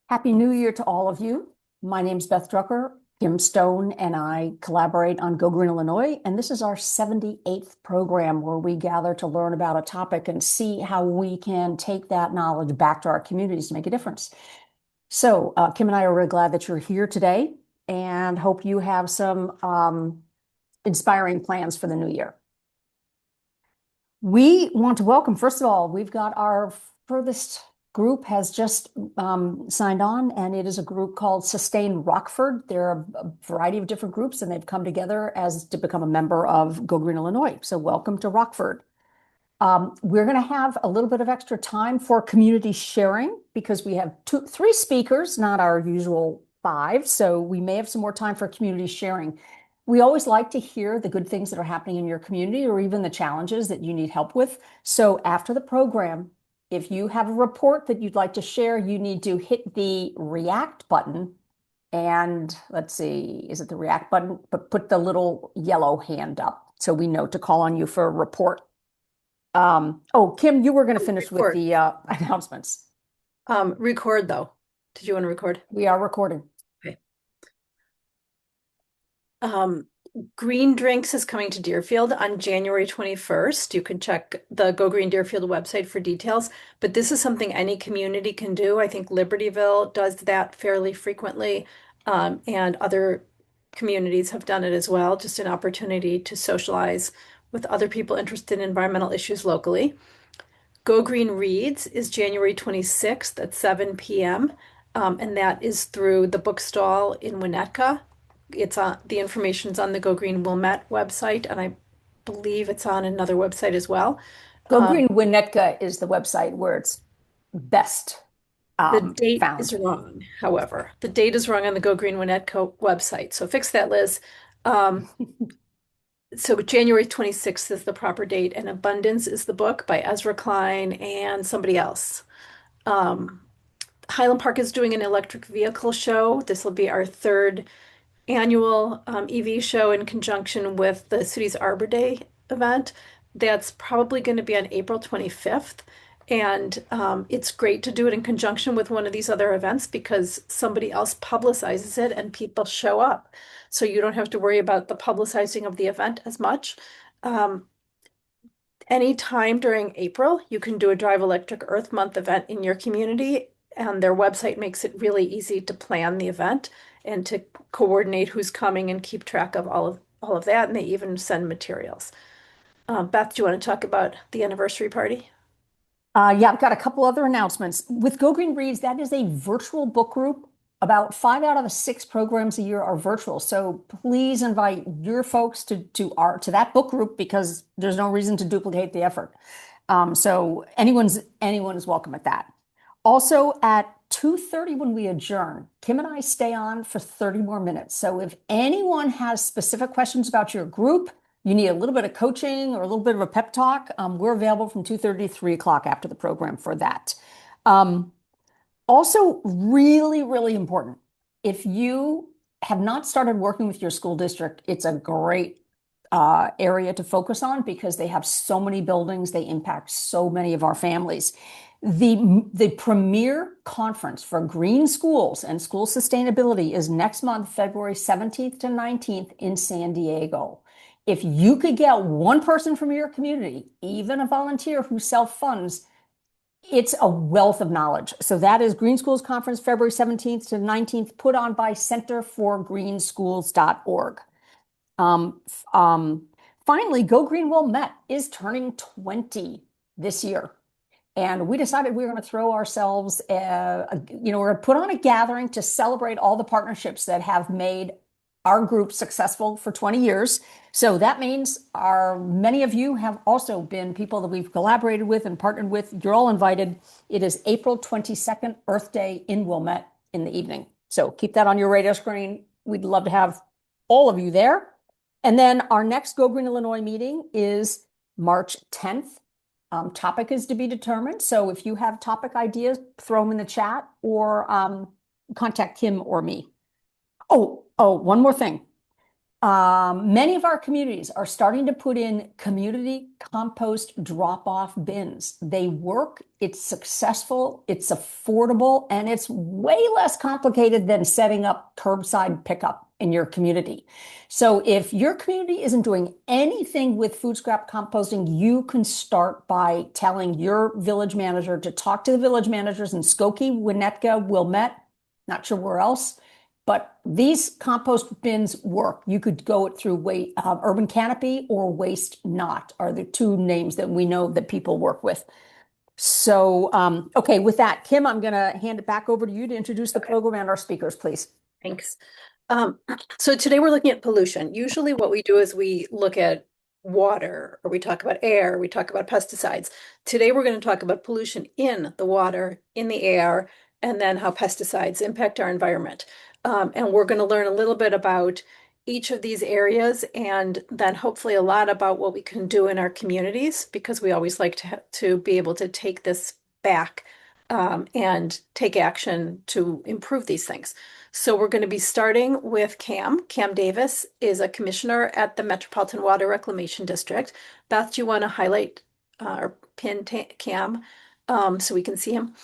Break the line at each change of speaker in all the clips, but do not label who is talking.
Happy New Year to all of you. My name's Beth Drucker. Kim Stone and I collaborate on Go Green Illinois, and this is our 78th program where we gather to learn about a topic and see how we can take that knowledge back to our communities to make a difference. So, Kim and I are really glad that you're here today and hope you have some inspiring plans for the new year. We want to welcome, first of all, we've got our furthest group has just signed on, and it is a group called Sustain Rockford. There are a variety of different groups, and they've come together as to become a member of Go Green Illinois. So welcome to Rockford. We're going to have a little bit of extra time for community sharing because we have three speakers, not our usual five. So we may have some more time for community sharing. We always like to hear the good things that are happening in your community or even the challenges that you need help with. So after the program, if you have a report that you'd like to share, you need to hit the React button. And let's see, is it the React button? But put the little yellow hand up so we know to call on you for a report. Oh, Kim, you were going to finish with the announcements.
Record though. Did you want to record?
We are recording.
Okay. Green Drinks is coming to Deerfield on January 21st. You can check the Go Green Deerfield website for details, but this is something any community can do. I think Libertyville does that fairly frequently, and other communities have done it as well. Just an opportunity to socialize with other people interested in environmental issues locally. Go Green Reads is January 26th at 7 p.m., and that is through the bookstall in Winnetka. It's on the information's on the Go Green Wilmette website, and I believe it's on another website as well.
Go Green Winnetka is the website where it's best
The date
found.
is wrong, however. The date is wrong on the Go Green Winnetka website. So fix that, Liz. So January 26th is the proper date, and Abundance is the book by Ezra Klein and somebody else. Highland Park is doing an electric vehicle show. This will be our third annual EV show in conjunction with the city's Arbor Day event. That's probably going to be on April 25th. And it's great to do it in conjunction with one of these other events because somebody else publicizes it and people show up. So you don't have to worry about the publicizing of the event as much. Anytime during April, you can do a Drive Electric Earth Month event in your community, and their website makes it really easy to plan the event and to coordinate who's coming and keep track of all of that. And they even send materials. Beth, do you want to talk about the anniversary party?
Yeah, I've got a couple other announcements. With Go Green Reads, that is a virtual book group. About 5 out of the 6 programs a year are virtual. So please invite your folks to that book group because there's no reason to duplicate the effort. So anyone is welcome at that. Also at 2:30 when we adjourn, Kim and I stay on for 30 more minutes. So if anyone has specific questions about your group, you need a little bit of coaching or a little bit of a pep talk, we're available from 2:30 to 3 o'clock after the program for that. Also, really, really important. If you have not started working with your school district, it's a great area to focus on because they have so many buildings, they impact so many of our families. The premier conference for green schools and school sustainability is next month, February 17th to 19th in San Diego. If you could get one person from your community, even a volunteer who self-funds, it's a wealth of knowledge. So that is Green Schools Conference, February 17th to 19th, put on by centerforgreenschools.org. Finally, Go Green Wilmette is turning 20 this year. And we decided we were going to throw ourselves, we're going to put on a gathering to celebrate all the partnerships that have made our group successful for 20 years. So that means many of you have also been people that we've collaborated with and partnered with. You're all invited. It is April 22nd, Earth Day in Wilmette in the evening. So keep that on your radar screen. We'd love to have all of you there. And then our next Go Green Illinois meeting is March 10th. Topic is to be determined. So if you have topic ideas, throw them in the chat or contact Kim or me. Oh, one more thing. Many of our communities are starting to put in community compost drop-off bins. They work, it's successful, it's affordable, and it's way less complicated than setting up curbside pickup in your community. So if your community isn't doing anything with food scrap composting, you can start by telling your village manager to talk to the village managers in Skokie, Winnetka, Wilmette, not sure where else. But these compost bins work. You could go it through Urban Canopy or Waste Not are the two names that we know that people work with. So, okay, with that, Kim, I'm going to hand it back over to you to introduce the program and our speakers, please.
Thanks. Um, so today we're looking at pollution. Usually what we do is we look at water, or we talk about air, we talk about pesticides. Today we're going to talk about pollution in the water, in the air, and then how pesticides impact our environment. And we're going to learn a little bit about each of these areas, and then hopefully a lot about what we can do in our communities, because we always like to be able to take this back and take action to improve these things. So we're going to be starting with Cam. Cam Davis is a commissioner at the Metropolitan Water Reclamation District. Beth, do you want to highlight or pin Cam so we can see him?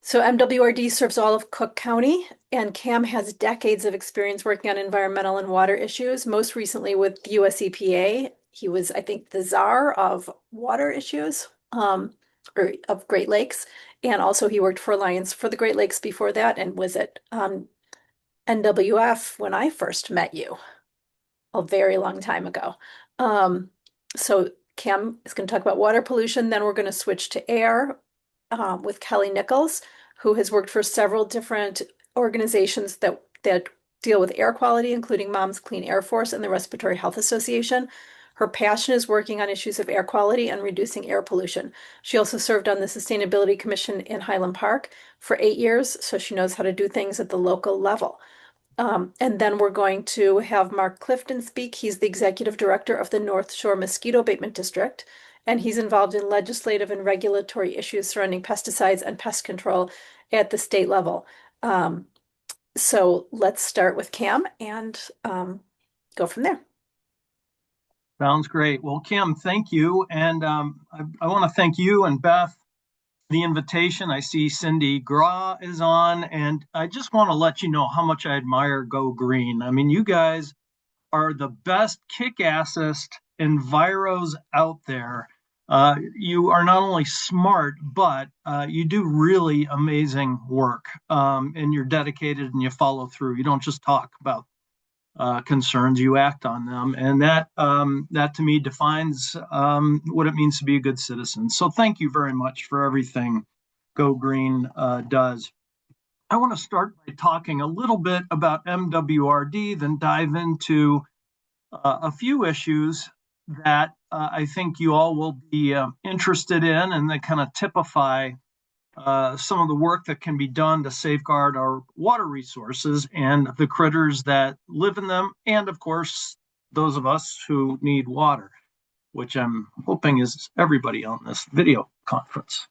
So MWRD serves all of Cook County, and Cam has decades of experience working on environmental and water issues, most recently with the US EPA. He was, I think, the czar of water issues, or of Great Lakes. And also he worked for Alliance for the Great Lakes before that and was at NWF when I first met you a very long time ago. So Cam is going to talk about water pollution. Then we're going to switch to air with Kelly Nichols, who has worked for several different organizations that deal with air quality, including Moms Clean Air Force and the Respiratory Health Association. Her passion is working on issues of air quality and reducing air pollution. She also served on the Sustainability Commission in Highland Park for 8 years, so she knows how to do things at the local level. And then we're going to have Mark Clifton speak. He's the executive director of the North Shore Mosquito Abatement District, and he's involved in legislative and regulatory issues surrounding pesticides and pest control at the state level. So let's start with Cam and go from there.
Sounds great. Well, Kim, thank you. And I want to thank you and Beth for the invitation. I see Cindy Gra is on, and I just want to let you know how much I admire Go Green. I mean, you guys are the best kick-assest enviros out there. You are not only smart, but you do really amazing work, and you're dedicated and you follow through. You don't just talk about concerns, you act on them, and that to me defines what it means to be a good citizen. So thank you very much for everything Go Green does. I want to start by talking a little bit about MWRD, then dive into a few issues that I think you all will be interested in, and that kind of typify some of the work that can be done to safeguard our water resources and the critters that live in them, and of course, those of us who need water, which I'm hoping is everybody on this video conference.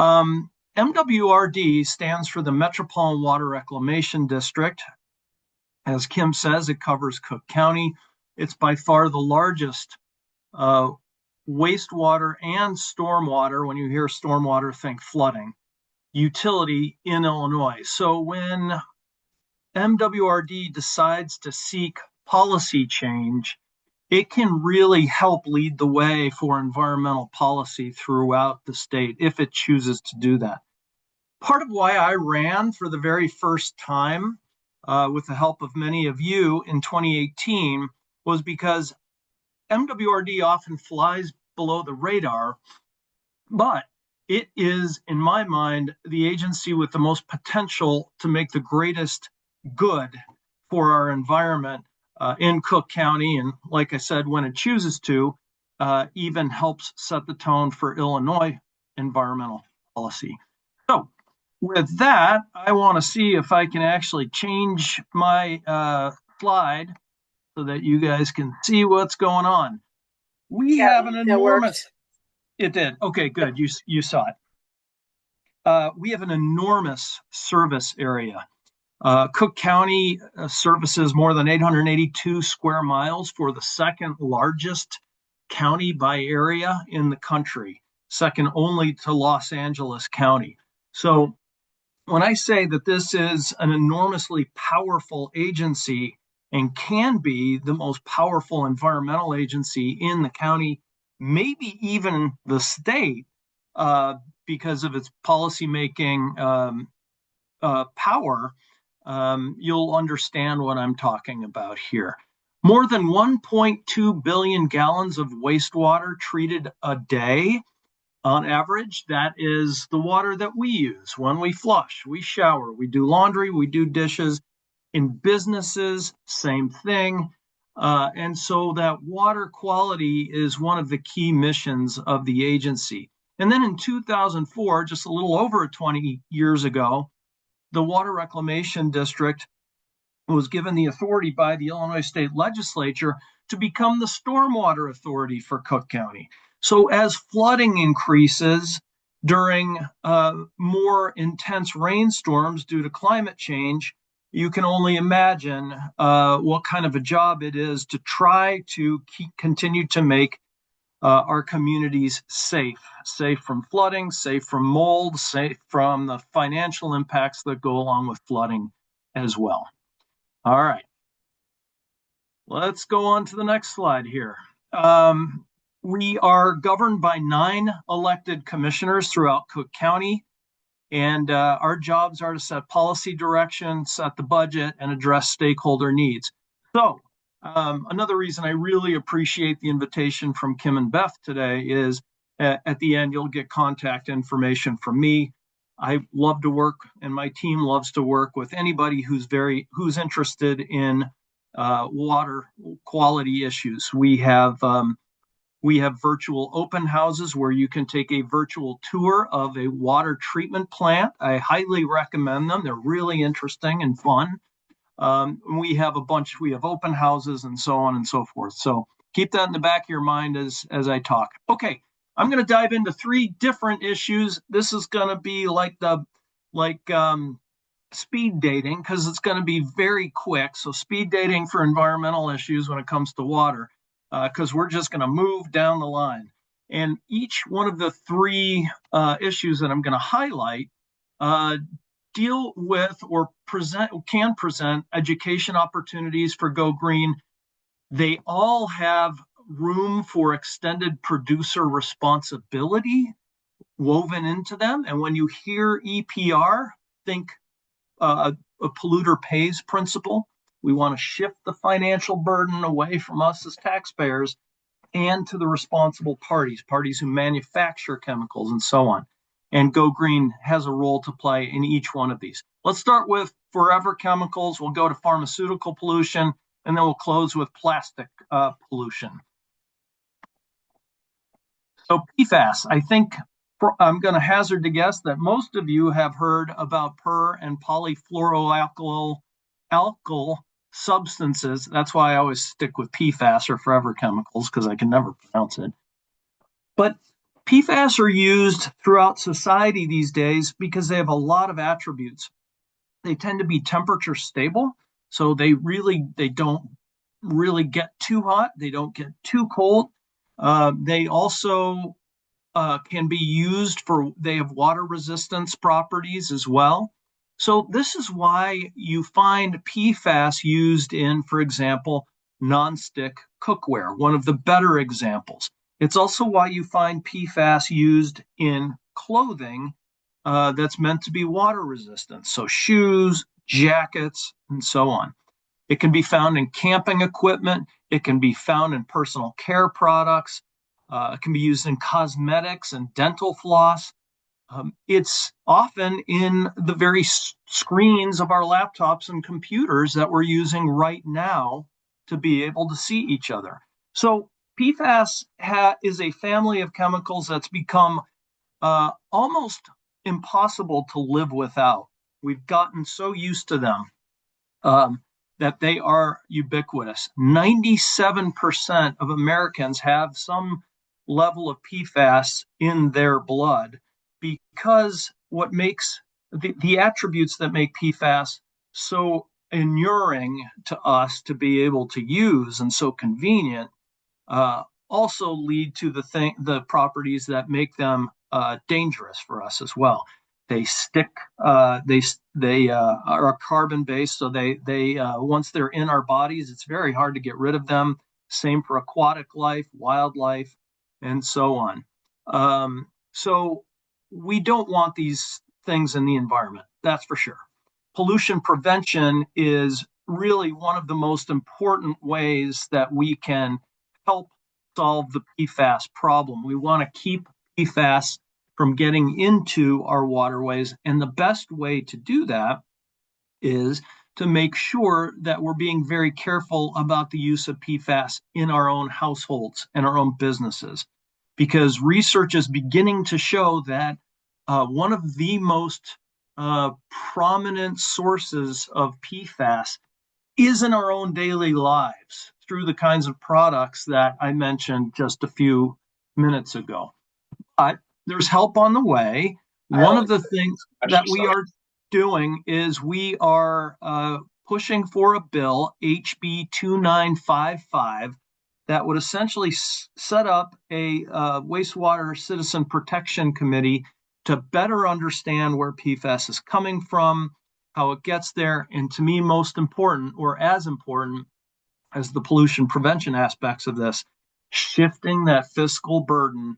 MWRD stands for the Metropolitan Water Reclamation District. As Kim says, it covers Cook County. It's by far the largest wastewater and stormwater. When you hear stormwater, think flooding utility in Illinois. So when MWRD decides to seek policy change, it can really help lead the way for environmental policy throughout the state if it chooses to do that. Part of why I ran for the very first time with the help of many of you in 2018 was because MWRD often flies below the radar, but it is, in my mind, the agency with the most potential to make the greatest good for our environment in Cook County. And like I said, when it chooses to, even helps set the tone for Illinois environmental policy. So with that, I want to see if I can actually change my slide so that you guys can see what's going on. We have an enormous. It did. Okay, good. You saw it. We have an enormous service area. Cook County services more than 882 square miles for the second largest county by area in the country, second only to Los Angeles County. So when I say that this is an enormously powerful agency and can be the most powerful environmental agency in the county, maybe even the state, because of its policymaking power, you'll understand what I'm talking about here. More than 1.2 billion gallons of wastewater treated a day on average. That is the water that we use when we flush, we shower, we do laundry, we do dishes. In businesses, same thing. And so that water quality is one of the key missions of the agency. And then in 2004, just a little over 20 years ago, the Water Reclamation District was given the authority by the Illinois State Legislature to become the stormwater authority for Cook County. So as flooding increases during more intense rainstorms due to climate change, you can only imagine what kind of a job it is to try to continue to make our communities safe from flooding, safe from mold, safe from the financial impacts that go along with flooding as well. All right, let's go on to the next slide here. We are governed by 9 elected commissioners throughout Cook County, and our jobs are to set policy direction, set the budget, and address stakeholder needs. So another reason I really appreciate the invitation from Kim and Beth today is at the end, you'll get contact information from me. I love to work, and my team loves to work with anybody who's interested in water quality issues. We have virtual open houses where you can take a virtual tour of a water treatment plant. I highly recommend them. They're really interesting and fun. We have open houses and so on and so forth. So keep that in the back of your mind as I talk. Okay, I'm going to dive into 3 different issues. This is going to be like speed dating, because it's going to be very quick. So speed dating for environmental issues when it comes to water, because we're just going to move down the line. And each one of the 3 issues that I'm going to highlight deal with or can present education opportunities for Go Green. They all have room for extended producer responsibility woven into them. And when you hear EPR, think a polluter pays principle. We want to shift the financial burden away from us as taxpayers and to the responsible parties who manufacture chemicals and so on. And Go Green has a role to play in each one of these. Let's start with forever chemicals. We'll go to pharmaceutical pollution, and then we'll close with plastic pollution. So PFAS, I think I'm going to hazard to guess that most of you have heard about per and polyfluoroalkyl substances. That's why I always stick with PFAS or forever chemicals, because I can never pronounce it. But PFAS are used throughout society these days because they have a lot of attributes. They tend to be temperature stable, so they don't really get too hot. They don't get too cold. They also can be used they have water resistance properties as well. So this is why you find PFAS used in, for example, nonstick cookware, one of the better examples. It's also why you find PFAS used in clothing that's meant to be water resistant. So shoes, jackets, and so on. It can be found in camping equipment. It can be found in personal care products. It can be used in cosmetics and dental floss. It's often in the very screens of our laptops and computers that we're using right now to be able to see each other. So PFAS is a family of chemicals that's become almost impossible to live without. We've gotten so used to them that they are ubiquitous. 97% of Americans have some level of PFAS in their blood, because what makes the attributes that make PFAS so inuring to us to be able to use and so convenient, also lead to the properties that make them dangerous for us as well. They stick. They are carbon based, so they once they're in our bodies, it's very hard to get rid of them. Same for aquatic life, wildlife, and so on. So we don't want these things in the environment. That's for sure. Pollution prevention is really one of the most important ways that we can help solve the PFAS problem. We want to keep PFAS from getting into our waterways. And the best way to do that is to make sure that we're being very careful about the use of PFAS in our own households and our own businesses. Because research is beginning to show that one of the most prominent sources of PFAS is in our own daily lives through the kinds of products that I mentioned just a few minutes ago. But there's help on the way. One of the things that we are doing is we are pushing for a bill, HB 2955, that would essentially set up a wastewater citizen protection committee to better understand where PFAS is coming from, how it gets there, and to me, most important, or as important as the pollution prevention aspects of this, shifting that fiscal burden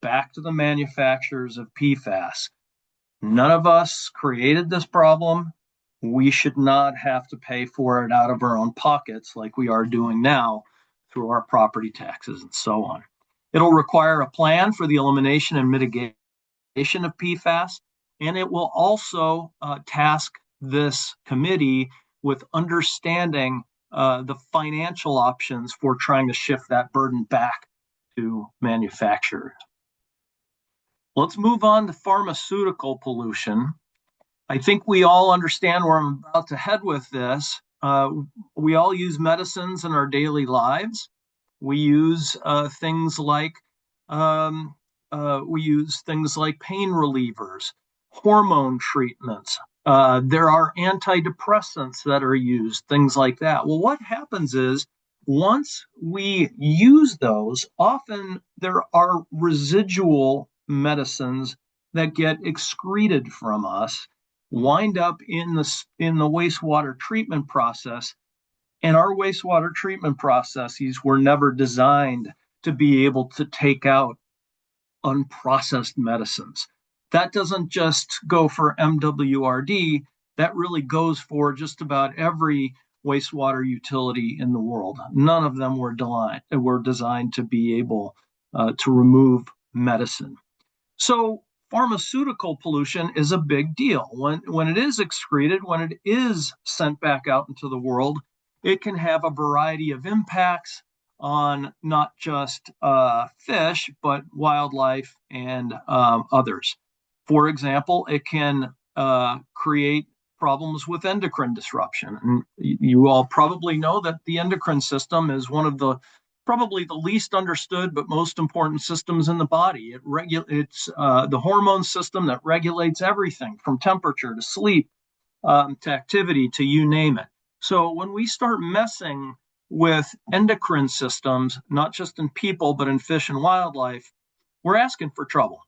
back to the manufacturers of PFAS. None of us created this problem. We should not have to pay for it out of our own pockets like we are doing now through our property taxes and so on. It'll require a plan for the elimination and mitigation of PFAS, and it will also task this committee with understanding the financial options for trying to shift that burden back to manufacturers. Let's move on to pharmaceutical pollution. I think we all understand where I'm about to head with this. We all use medicines in our daily lives. We use things like pain relievers, hormone treatments. There are antidepressants that are used, things like that. Well, what happens is once we use those, often there are residual medicines that get excreted from us, wind up in the wastewater treatment process. And our wastewater treatment processes were never designed to be able to take out unprocessed medicines. That doesn't just go for MWRD, that really goes for just about every wastewater utility in the world. None of them were designed to be able to remove medicine. So pharmaceutical pollution is a big deal. When it is excreted, when it is sent back out into the world, it can have a variety of impacts on not just fish, but wildlife and others. For example, it can create problems with endocrine disruption. And you all probably know that the endocrine system is one of the probably the least understood but most important systems in the body. It's the hormone system that regulates everything from temperature to sleep to activity to you name it. So when we start messing with endocrine systems, not just in people, but in fish and wildlife, we're asking for trouble.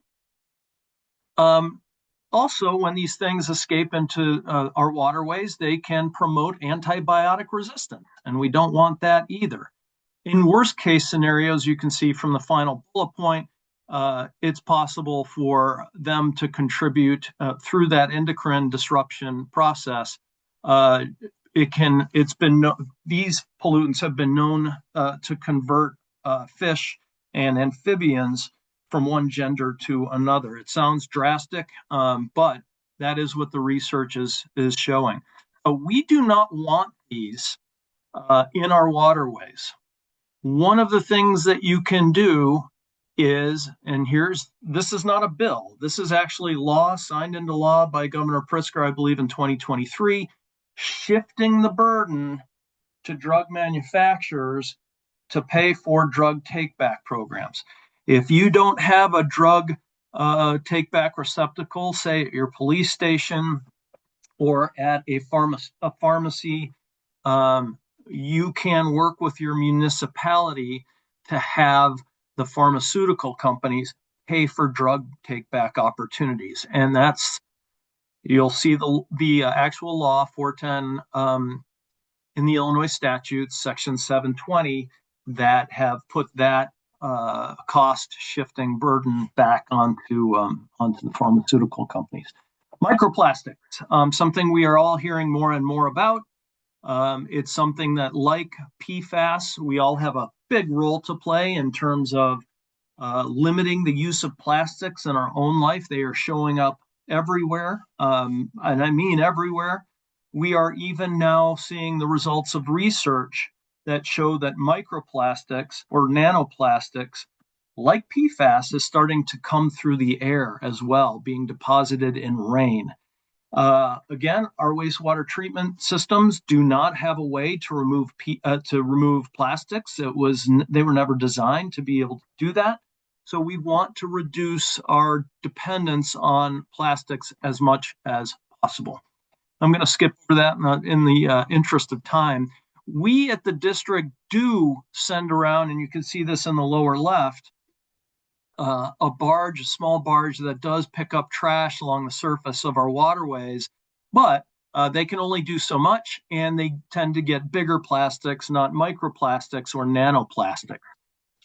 Also, when these things escape into our waterways, they can promote antibiotic resistance, and we don't want that either. In worst case scenarios, you can see from the final bullet point, it's possible for them to contribute through that endocrine disruption process. These pollutants have been known to convert fish and amphibians from one gender to another. It sounds drastic, but that is what the research is showing. We do not want these in our waterways. One of the things that you can do is, and this is not a bill, this is actually law signed into law by Governor Pritzker, I believe in 2023, shifting the burden to drug manufacturers to pay for drug take-back programs. If you don't have a drug take-back receptacle, say at your police station or at a pharmacy. You can work with your municipality to have the pharmaceutical companies pay for drug take back opportunities. And you'll see the actual law 410 in the Illinois statutes, section 720, that have put that cost shifting burden back onto the pharmaceutical companies. Microplastics, something we are all hearing more and more about. It's something that, like PFAS, we all have a big role to play in terms of limiting the use of plastics in our own life. They are showing up everywhere, and I mean everywhere. We are even now seeing the results of research that show that microplastics or nanoplastics, like PFAS, is starting to come through the air as well, being deposited in rain. Again, our wastewater treatment systems do not have a way to remove plastics. They were never designed to be able to do that. So we want to reduce our dependence on plastics as much as possible. I'm going to skip over that in the interest of time. We at the district do send around, and you can see this in the lower left, a small barge that does pick up trash along the surface of our waterways, but they can only do so much, and they tend to get bigger plastics, not microplastics or nanoplastics.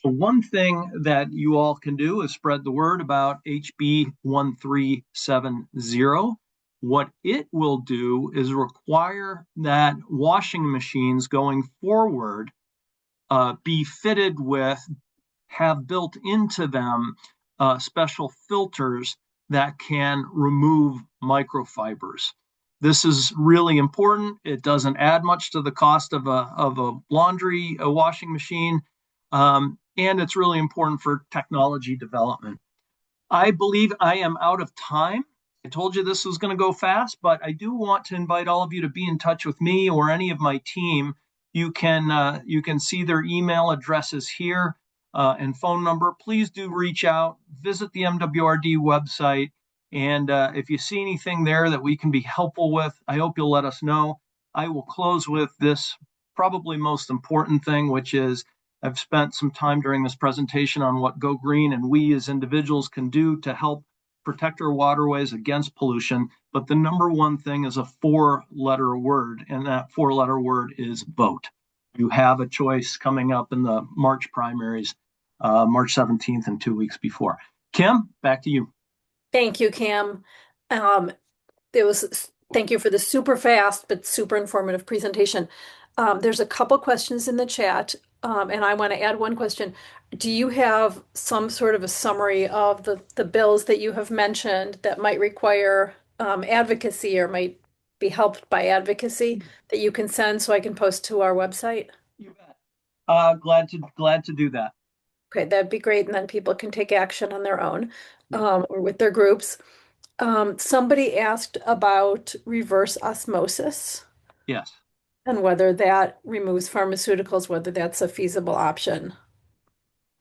So one thing that you all can do is spread the word about HB 1370. What it will do is require that washing machines going forward be fitted with, have built into them special filters that can remove microfibers. This is really important. It doesn't add much to the cost of a washing machine, and it's really important for technology development. I believe I am out of time. I told you this was going to go fast, but I do want to invite all of you to be in touch with me or any of my team. You can see their email addresses here and phone number. Please do reach out, visit the MWRD website, and if you see anything there that we can be helpful with, I hope you'll let us know. I will close with this probably most important thing, which is I've spent some time during this presentation on what Go Green and we as individuals can do to help protect our waterways against pollution. But the number one thing is a 4-letter word, and that 4-letter word is vote. You have a choice coming up in the March primaries, March 17th and 2 weeks before. Kim, back to you.
Thank you, Cam. Thank you for the super fast but super informative presentation. There's a couple questions in the chat, and I want to add one question. Do you have some sort of a summary of the bills that you have mentioned that might require advocacy or might be helped by advocacy that you can send so I can post to our website?
You bet. Glad to do that.
Okay, that'd be great, and then people can take action on their own or with their groups. Somebody asked about reverse osmosis.
Yes.
And whether that removes pharmaceuticals, whether that's a feasible option.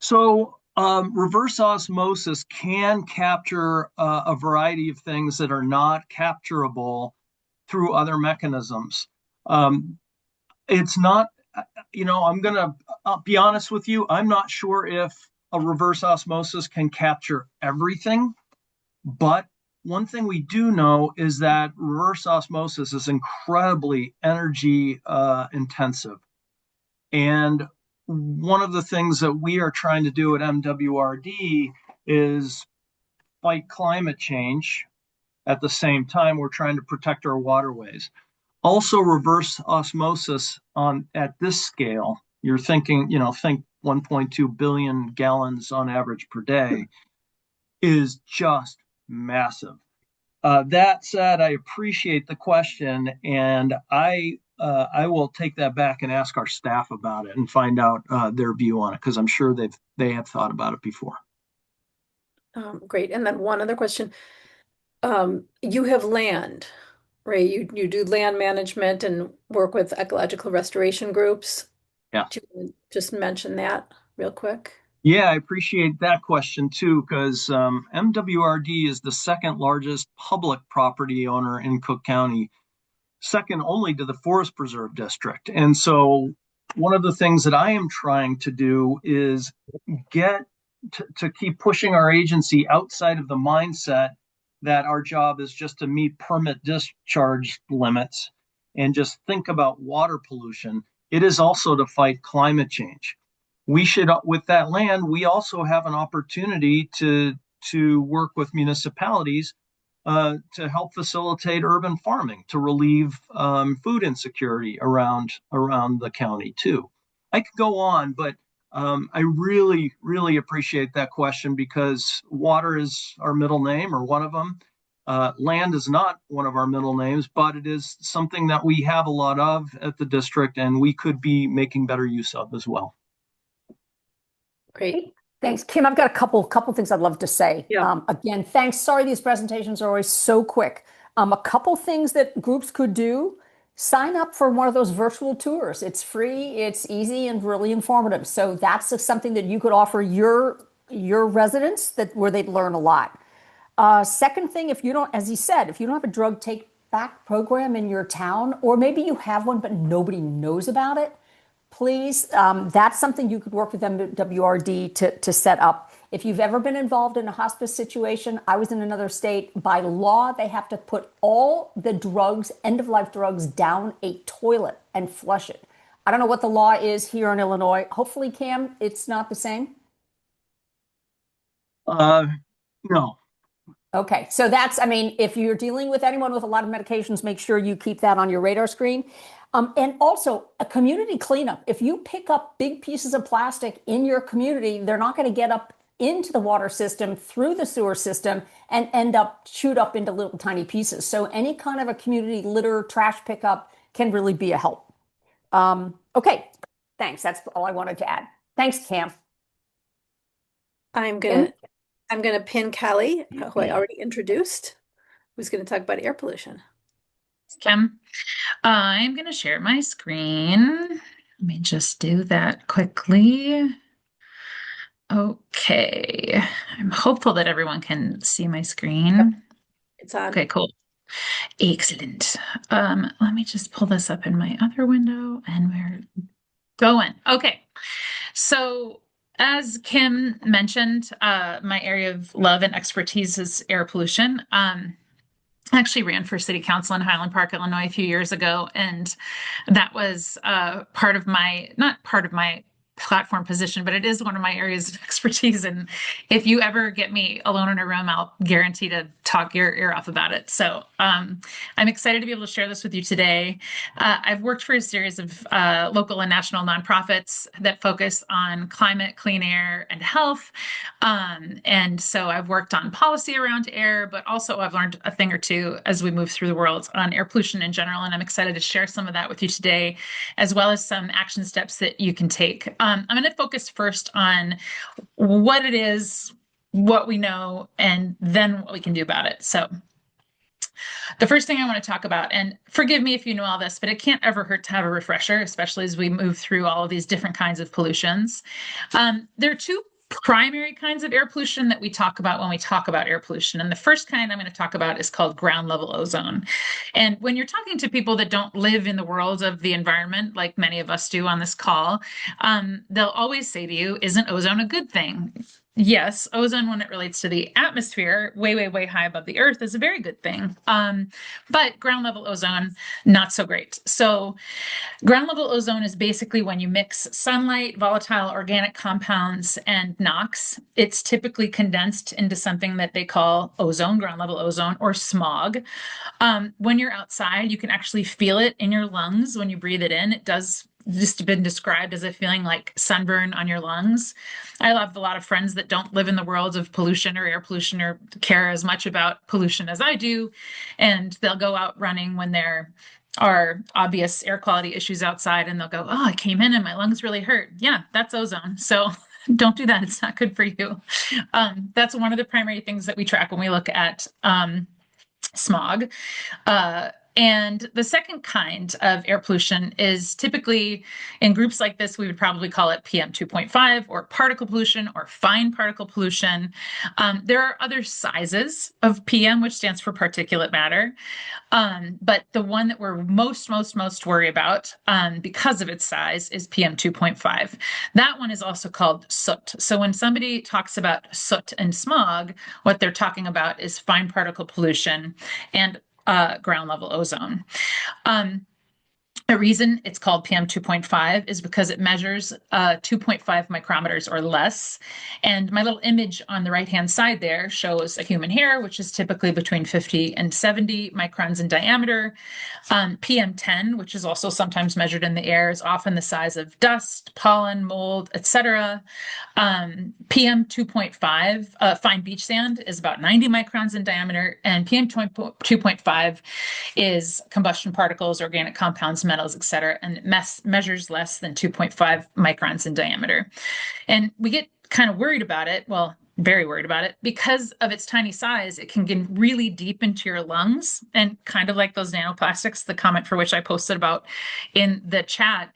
So reverse osmosis can capture a variety of things that are not capturable through other mechanisms. It's not, I'm going to be honest with you. I'm not sure if a reverse osmosis can capture everything, but one thing we do know is that reverse osmosis is incredibly energy intensive. And one of the things that we are trying to do at MWRD is fight climate change. At the same time, we're trying to protect our waterways. Also, reverse osmosis at this scale, you're thinking, think 1.2 billion gallons on average per day, is just massive. That said, I appreciate the question, and I will take that back and ask our staff about it and find out their view on it, because I'm sure they have thought about it before.
Great. And then one other question. You have land, right? You do land management and work with ecological restoration groups.
Yeah.
Do you just mention that real quick?
Yeah, I appreciate that question too, because MWRD is the second largest public property owner in Cook County. second only to the Forest Preserve District. And so one of the things that I am trying to do is get to keep pushing our agency outside of the mindset that our job is just to meet permit discharge limits and just think about water pollution. It is also to fight climate change. We should, with that land, we also have an opportunity to work with municipalities to help facilitate urban farming, to relieve food insecurity around the county too. I could go on, but I really, really appreciate that question because water is our middle name, or one of them. Land is not one of our middle names, but it is something that we have a lot of at the district, and we could be making better use of as well.
Great.
Thanks, Kim. I've got a couple things I'd love to say.
Yeah.
Again, thanks. Sorry, these presentations are always so quick. A couple things that groups could do: sign up for one of those virtual tours. It's free, it's easy, and really informative. So that's something that you could offer your residents where they'd learn a lot. Second thing, if you don't, as he said, if you don't have a drug take back program in your town, or maybe you have one but nobody knows about it, please, that's something you could work with MWRD to set up. If you've ever been involved in a hospice situation, I was in another state. By law, they have to put all the drugs, end-of-life drugs, down a toilet and flush it. I don't know what the law is here in Illinois. Hopefully, Cam, it's not the same.
No.
Okay, so that's, I mean, if you're dealing with anyone with a lot of medications, make sure you keep that on your radar screen. And also a community cleanup. If you pick up big pieces of plastic in your community, they're not going to get up into the water system through the sewer system and end up chewed up into little tiny pieces. So any kind of a community litter trash pickup can really be a help. Okay, thanks. That's all I wanted to add. Thanks, Cam.
I'm gonna pin Kelly, who I already introduced, who's gonna talk about air pollution.
Kim, I'm going to share my screen. Let me just do that quickly. Okay. I'm hopeful that everyone can see my screen.
Yep. It's on.
Okay, cool. Excellent. Let me just pull this up in my other window and we're going. Okay. So as Kim mentioned, my area of love and expertise is air pollution. I actually ran for city council in Highland Park, Illinois, a few years ago, and that was not part of my platform position, but it is one of my areas of expertise. And if you ever get me alone in a room, I'll guarantee to talk your ear off about it. So I'm excited to be able to share this with you today. I've worked for a series of local and national nonprofits that focus on climate, clean air, and health. And so I've worked on policy around air, but also I've learned a thing or two as we move through the world on air pollution in general. And I'm excited to share some of that with you today, as well as some action steps that you can take. I'm going to focus first on what it is, what we know, and then what we can do about it. So the first thing I want to talk about, and forgive me if you know all this, but it can't ever hurt to have a refresher, especially as we move through all of these different kinds of pollutions. There are two primary kinds of air pollution that we talk about when we talk about air pollution. And the first kind I'm going to talk about is called ground level ozone. And when you're talking to people that don't live in the world of the environment, like many of us do on this call, they'll always say to you, isn't ozone a good thing? Yes, ozone, when it relates to the atmosphere, way, way, way high above the earth, is a very good thing. But ground level ozone, not so great. So ground level ozone is basically when you mix sunlight, volatile organic compounds, and NOx. It's typically condensed into something that they call ozone, ground level ozone, or smog. When you're outside, you can actually feel it in your lungs when you breathe it in. It does just been described as a feeling like sunburn on your lungs. I have a lot of friends that don't live in the world of pollution or air pollution or care as much about pollution as I do. And they'll go out running when there are obvious air quality issues outside and they'll go, oh, I came in and my lungs really hurt. Yeah, that's ozone. So don't do that. It's not good for you. That's one of the primary things that we track when we look at smog. And the second kind of air pollution is typically in groups like this, we would probably call it PM 2.5 or particle pollution or fine particle pollution. There are other sizes of PM, which stands for particulate matter. But the one that we're most worried about because of its size is PM 2.5. That one is also called soot. So when somebody talks about soot and smog, what they're talking about is fine particle pollution and ground level ozone. The reason it's called PM 2.5 is because it measures 2.5 micrometers or less. And my little image on the right-hand side there shows a human hair, which is typically between 50 and 70 microns in diameter. PM 10, which is also sometimes measured in the air, is often the size of dust, pollen, mold, etc. PM 2.5, fine beach sand, is about 90 microns in diameter, and PM 2.5 is combustion particles, organic compounds, metals, etc., and it measures less than 2.5 microns in diameter. And we get kind of worried about it, well, very worried about it, because of its tiny size. It can get really deep into your lungs, and kind of like those nanoplastics, the comment for which I posted about in the chat.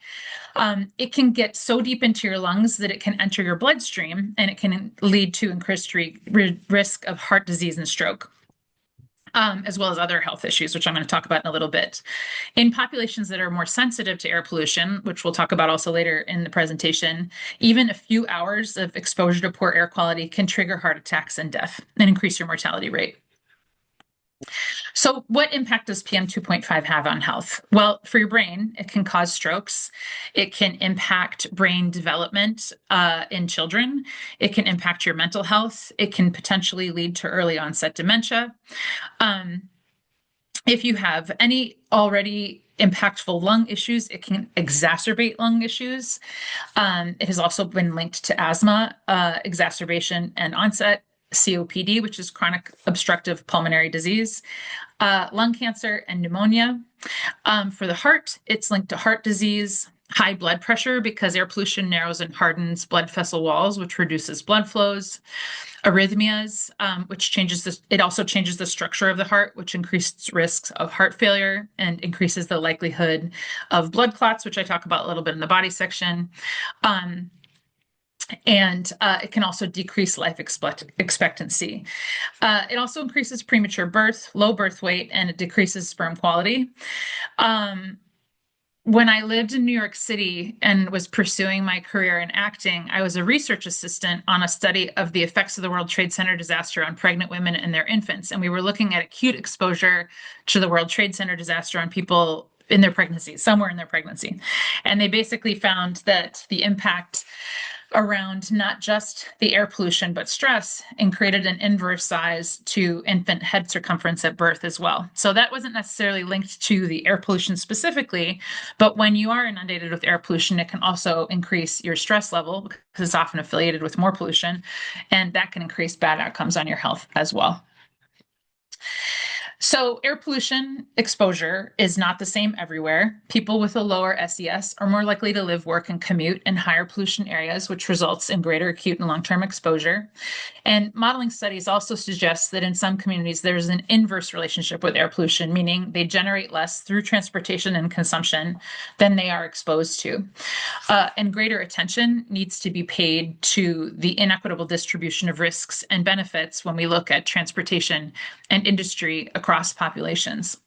It can get so deep into your lungs that it can enter your bloodstream, and it can lead to increased risk of heart disease and stroke. As well as other health issues, which I'm going to talk about in a little bit. In populations that are more sensitive to air pollution, which we'll talk about also later in the presentation, even a few hours of exposure to poor air quality can trigger heart attacks and death and increase your mortality rate. So what impact does PM 2.5 have on health? Well, for your brain, it can cause strokes. It can impact brain development in children. It can impact your mental health. It can potentially lead to early onset dementia. If you have any already impactful lung issues, it can exacerbate lung issues. It has also been linked to asthma, exacerbation and onset, COPD, which is chronic obstructive pulmonary disease, lung cancer, and pneumonia. For the heart, it's linked to heart disease, high blood pressure because air pollution narrows and hardens blood vessel walls, which reduces blood flows, arrhythmias, which it also changes the structure of the heart, which increases risks of heart failure and increases the likelihood of blood clots, which I talk about a little bit in the body section. And it can also decrease life expectancy. It also increases premature birth, low birth weight, and it decreases sperm quality. When I lived in New York City and was pursuing my career in acting, I was a research assistant on a study of the effects of the World Trade Center disaster on pregnant women and their infants. And we were looking at acute exposure to the World Trade Center disaster on people in their pregnancy, somewhere in their pregnancy. And they basically found that the impact around not just the air pollution, but stress, and created an inverse size to infant head circumference at birth as well. So that wasn't necessarily linked to the air pollution specifically, but when you are inundated with air pollution, it can also increase your stress level because it's often affiliated with more pollution, and that can increase bad outcomes on your health as well. So air pollution exposure is not the same everywhere. People with a lower SES are more likely to live, work, and commute in higher pollution areas, which results in greater acute and long-term exposure. And modeling studies also suggest that in some communities, there's an inverse relationship with air pollution, meaning they generate less through transportation and consumption than they are exposed to. And greater attention needs to be paid to the inequitable distribution of risks and benefits when we look at transportation and industry across populations.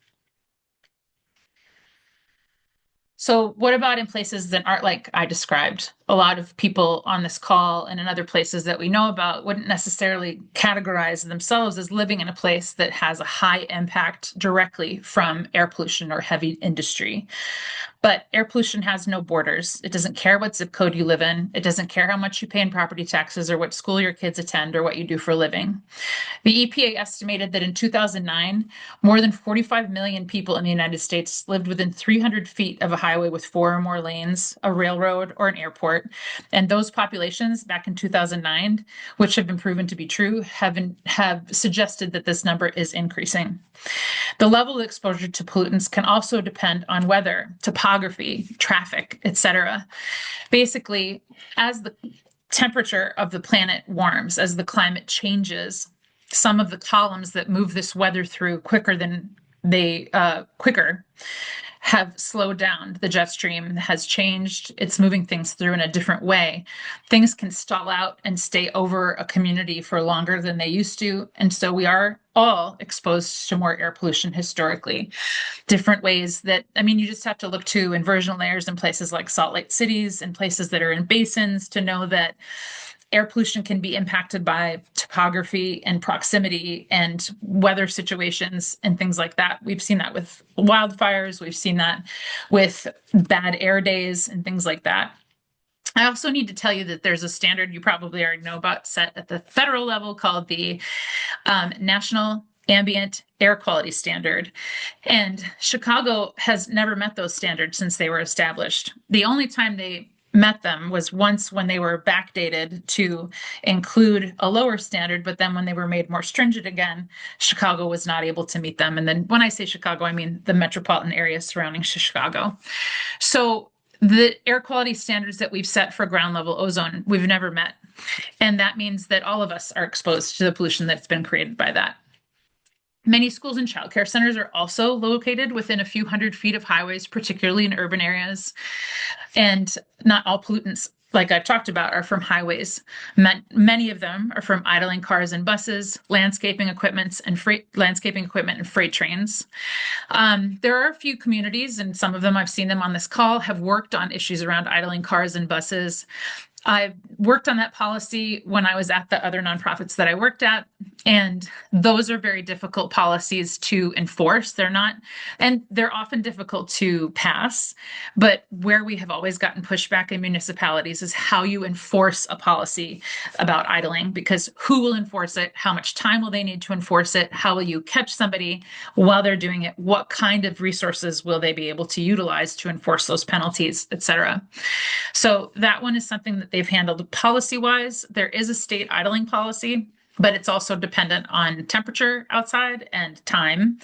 So what about in places that aren't like I described? A lot of people on this call and in other places that we know about wouldn't necessarily categorize themselves as living in a place that has a high impact directly from air pollution or heavy industry. But air pollution has no borders. It doesn't care what zip code you live in. It doesn't care how much you pay in property taxes or what school your kids attend or what you do for a living. The EPA estimated that in 2009, more than 45 million people in the United States lived within 300 feet of a highway with 4 or more lanes, a railroad, or an airport. And those populations back in 2009, which have been proven to be true, have suggested that this number is increasing. The level of exposure to pollutants can also depend on weather, topography, traffic, etc. Basically, as the temperature of the planet warms, as the climate changes, some of the columns that move this weather through quicker than quicker, have slowed down. The jet stream has changed. It's moving things through in a different way. Things can stall out and stay over a community for longer than they used to. And so we are all exposed to more air pollution historically. Different ways that, I mean, you just have to look to inversion layers in places like Salt Lake cities and places that are in basins to know that air pollution can be impacted by topography and proximity and weather situations and things like that. We've seen that with wildfires. We've seen that with bad air days and things like that. I also need to tell you that there's a standard you probably already know about set at the federal level called the National Ambient Air Quality Standard. And Chicago has never met those standards since they were established. The only time they met them was once when they were backdated to include a lower standard, but then when they were made more stringent again, Chicago was not able to meet them. And then when I say Chicago, I mean the metropolitan area surrounding Chicago. So the air quality standards that we've set for ground level ozone, we've never met. And that means that all of us are exposed to the pollution that's been created by that. Many schools and childcare centers are also located within a few hundred feet of highways, particularly in urban areas. And not all pollutants, like I've talked about, are from highways. Many of them are from idling cars and buses, landscaping equipment and freight trains. There are a few communities, and some of them I've seen them on this call, have worked on issues around idling cars and buses. I worked on that policy when I was at the other nonprofits that I worked at, and those are very difficult policies to enforce. They're often difficult to pass, but where we have always gotten pushback in municipalities is how you enforce a policy about idling, because who will enforce it? How much time will they need to enforce it? How will you catch somebody while they're doing it? What kind of resources will they be able to utilize to enforce those penalties, et cetera? So that one is something that they've handled policy-wise. There is a state idling policy, but it's also dependent on temperature outside and time.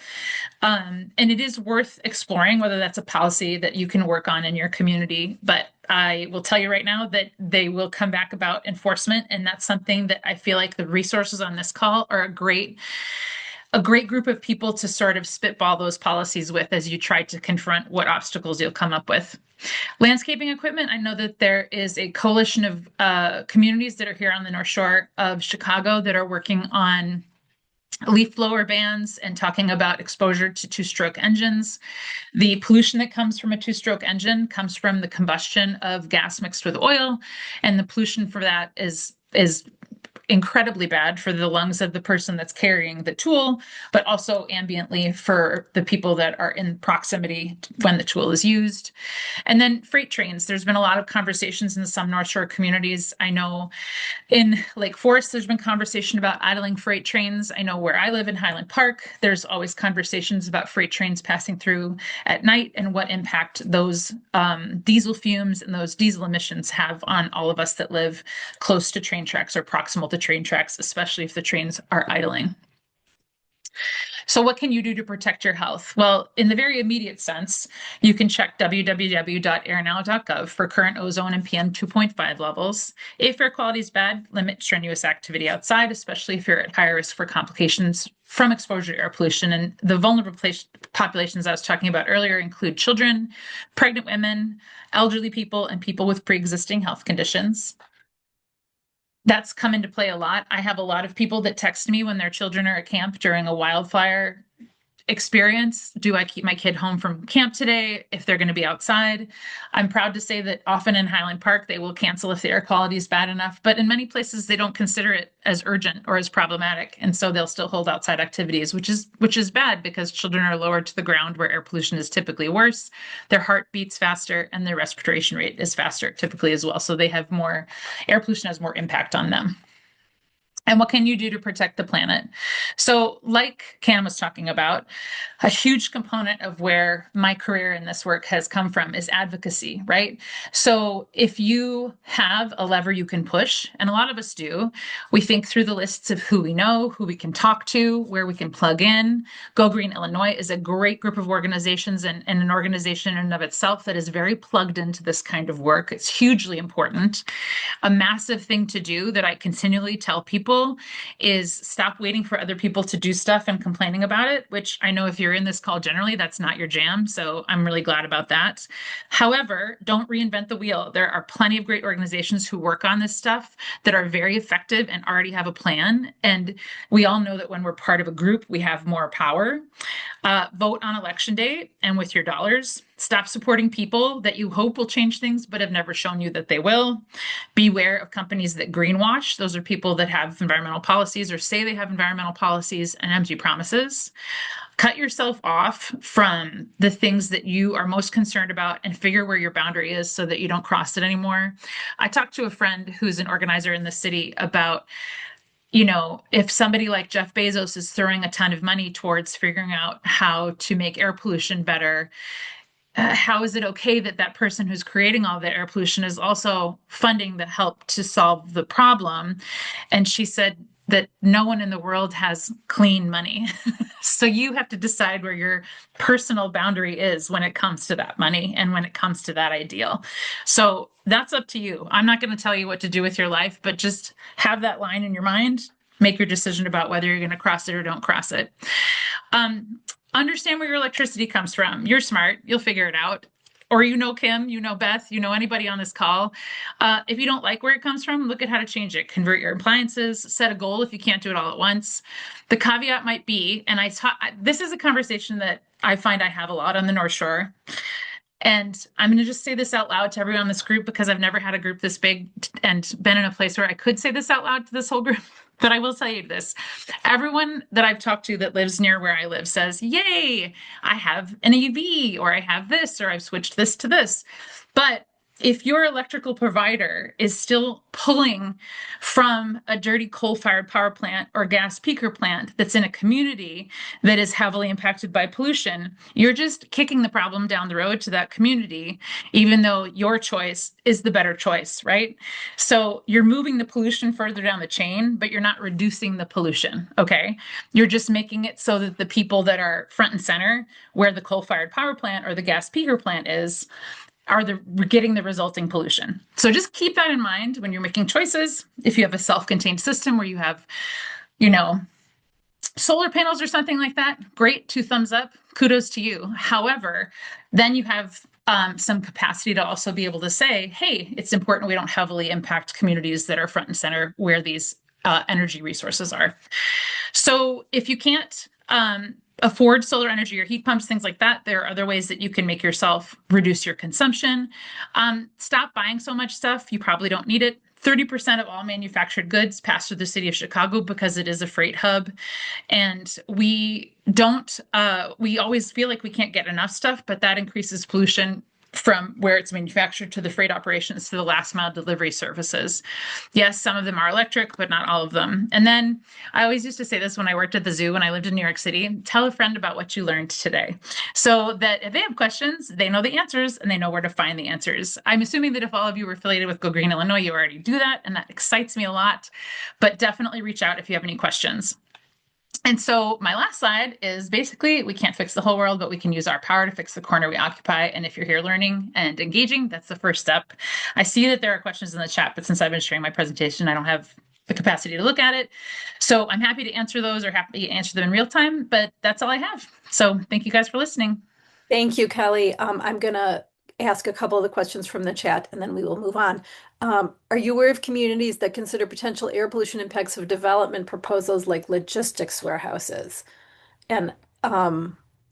And it is worth exploring whether that's a policy that you can work on in your community. But I will tell you right now that they will come back about enforcement. And that's something that I feel like the resources on this call are a great group of people to sort of spitball those policies with as you try to confront what obstacles you'll come up with. Landscaping equipment, I know that there is a coalition of communities that are here on the North Shore of Chicago that are working on leaf blower bans and talking about exposure to two-stroke engines. The pollution that comes from a two-stroke engine comes from the combustion of gas mixed with oil, and the pollution for that is incredibly bad for the lungs of the person that's carrying the tool, but also ambiently for the people that are in proximity when the tool is used. And then freight trains. There's been a lot of conversations in some North Shore communities. I know in Lake Forest, there's been conversation about idling freight trains. I know where I live in Highland Park, there's always conversations about freight trains passing through at night and what impact those diesel fumes and those diesel emissions have on all of us that live close to train tracks or proximal to train tracks, especially if the trains are idling. So what can you do to protect your health? Well, in the very immediate sense, you can check www.airnow.gov for current ozone and PM 2.5 levels. If air quality is bad, limit strenuous activity outside, especially if you're at higher risk for complications from exposure to air pollution. And the vulnerable populations I was talking about earlier include children, pregnant women, elderly people, and people with pre-existing health conditions. That's come into play a lot. I have a lot of people that text me when their children are at camp during a wildfire experience. Do I keep my kid home from camp today if they're going to be outside? I'm proud to say that often in Highland Park, they will cancel if the air quality is bad enough, but in many places, they don't consider it as urgent or as problematic. And so they'll still hold outside activities, which is bad because children are lower to the ground where air pollution is typically worse. Their heart beats faster and their respiration rate is faster typically as well. So they have more, air pollution has more impact on them. And what can you do to protect the planet? So like Cam was talking about, a huge component of where my career in this work has come from is advocacy, right? So if you have a lever you can push, and a lot of us do, we think through the lists of who we know, who we can talk to, where we can plug in. Go Green Illinois is a great group of organizations and an organization in and of itself that is very plugged into this kind of work. It's hugely important. A massive thing to do that I continually tell people people is stop waiting for other people to do stuff and complaining about it, which I know if you're in this call generally, that's not your jam. So I'm really glad about that. However, don't reinvent the wheel. There are plenty of great organizations who work on this stuff that are very effective and already have a plan. And we all know that when we're part of a group, we have more power. Vote on election day and with your dollars. Stop supporting people that you hope will change things but have never shown you that they will. Beware of companies that greenwash. Those are people that have environmental policies or say they have environmental policies and empty promises. Cut yourself off from the things that you are most concerned about and figure where your boundary is so that you don't cross it anymore. I talked to a friend who's an organizer in the city about, if somebody like Jeff Bezos is throwing a ton of money towards figuring out how to make air pollution better, how is it okay that that person who's creating all the air pollution is also funding the help to solve the problem? And she said that no one in the world has clean money. So you have to decide where your personal boundary is when it comes to that money and when it comes to that ideal. So that's up to you. I'm not going to tell you what to do with your life, but just have that line in your mind. Make your decision about whether you're going to cross it or don't cross it. Understand where your electricity comes from. You're smart. You'll figure it out. Or Kim, Beth, anybody on this call. If you don't like where it comes from, look at how to change it. Convert your appliances, set a goal if you can't do it all at once. The caveat might be, and this is a conversation that I find I have a lot on the North Shore. And I'm going to just say this out loud to everyone in this group because I've never had a group this big and been in a place where I could say this out loud to this whole group. But I will tell you this. Everyone that I've talked to that lives near where I live says, yay, I have an EV, or I have this, or I've switched this to this. But if your electrical provider is still pulling from a dirty coal-fired power plant or gas peaker plant that's in a community that is heavily impacted by pollution, you're just kicking the problem down the road to that community, even though your choice is the better choice, right? So you're moving the pollution further down the chain, but you're not reducing the pollution, okay? You're just making it so that the people that are front and center, where the coal-fired power plant or the gas peaker plant is, are getting the resulting pollution. So just keep that in mind when you're making choices. If you have a self-contained system where you have, solar panels or something like that, great, 2 thumbs up, kudos to you. However, then you have some capacity to also be able to say, hey, it's important we don't heavily impact communities that are front and center where these energy resources are. So if you can't afford solar energy or heat pumps, things like that, there are other ways that you can make yourself reduce your consumption. Stop buying so much stuff. You probably don't need it. 30% of all manufactured goods pass through the city of Chicago because it is a freight hub. And we always feel like we can't get enough stuff, but that increases pollution from where it's manufactured to the freight operations to the last mile delivery services. Yes, some of them are electric, but not all of them. And then I always used to say this when I worked at the zoo, when I lived in New York City, tell a friend about what you learned today so that if they have questions, they know the answers and they know where to find the answers. I'm assuming that if all of you were affiliated with Go Green Illinois, you already do that. And that excites me a lot, but definitely reach out if you have any questions. And so my last slide is basically, we can't fix the whole world, but we can use our power to fix the corner we occupy. And if you're here learning and engaging, that's the first step. I see that there are questions in the chat, but since I've been sharing my presentation, I don't have the capacity to look at it. So I'm happy to answer those or happy to answer them in real time, but that's all I have. So thank you guys for listening.
Thank you, Kelly. I'm going to ask a couple of the questions from the chat and then we will move on. Are you aware of communities that consider potential air pollution impacts of development proposals like logistics warehouses? And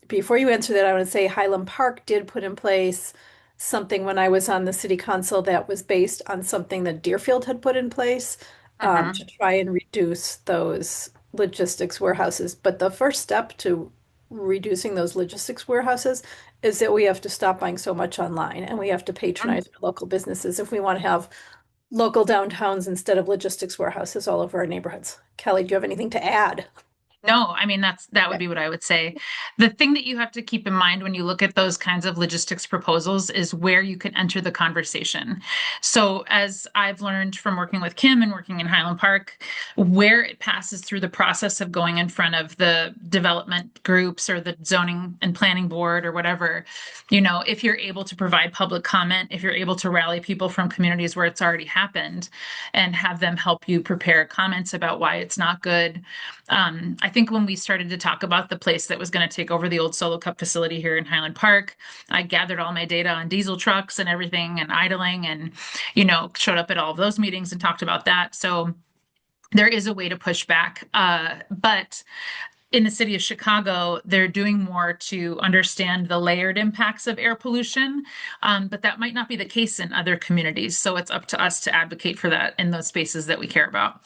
before you answer that, I want to say Highland Park did put in place something when I was on the city council that was based on something that Deerfield had put in place to try and reduce those logistics warehouses. But the first step to reducing those logistics warehouses is that we have to stop buying so much online and we have to patronize our local businesses if we want to have local downtowns instead of logistics warehouses all over our neighborhoods. Kelly, do you have anything to add?
No, I mean that would be what I would say. The thing that you have to keep in mind when you look at those kinds of logistics proposals is where you can enter the conversation. So as I've learned from working with Kim and working in Highland Park, where it passes through the process of going in front of the development groups or the zoning and planning board or whatever, if you're able to provide public comment, if you're able to rally people from communities where it's already happened and have them help you prepare comments about why it's not good. I think when we started to talk about the place that was going to take over the old Solo Cup facility here in Highland Park, I gathered all my data on diesel trucks and everything and idling and, showed up at all of those meetings and talked about that. So there is a way to push back. But in the city of Chicago, they're doing more to understand the layered impacts of air pollution. But that might not be the case in other communities. So it's up to us to advocate for that in those spaces that we care about.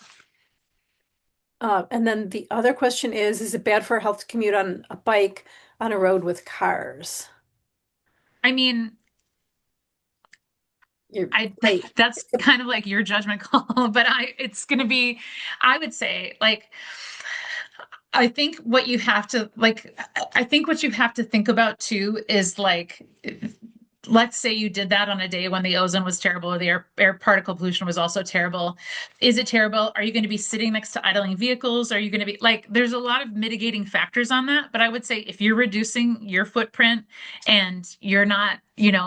And then the other question is it bad for health to commute on a bike on a road with cars?
I mean, that's kind of like your judgment call, but it's going to be, I would say, like, I think what you have to think about too is like, let's say you did that on a day when the ozone was terrible or the air particle pollution was also terrible. Is it terrible? Are you going to be sitting next to idling vehicles? Are you going to be like, there's a lot of mitigating factors on that. But I would say if you're reducing your footprint and you're not,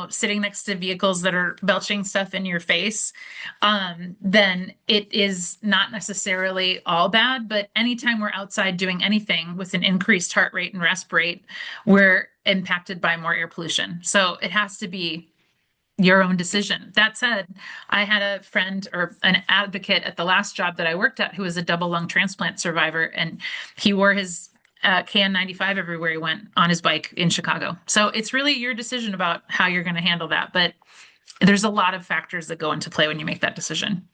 sitting next to vehicles that are belching stuff in your face, then it is not necessarily all bad. But anytime we're outside doing anything with an increased heart rate and resp rate, we're impacted by more air pollution. So it has to be your own decision. That said, I had a friend or an advocate at the last job that I worked at who was a double lung transplant survivor, and he wore his KN95 everywhere he went on his bike in Chicago. So it's really your decision about how you're going to handle that. But there's a lot of factors that go into play when you make that decision.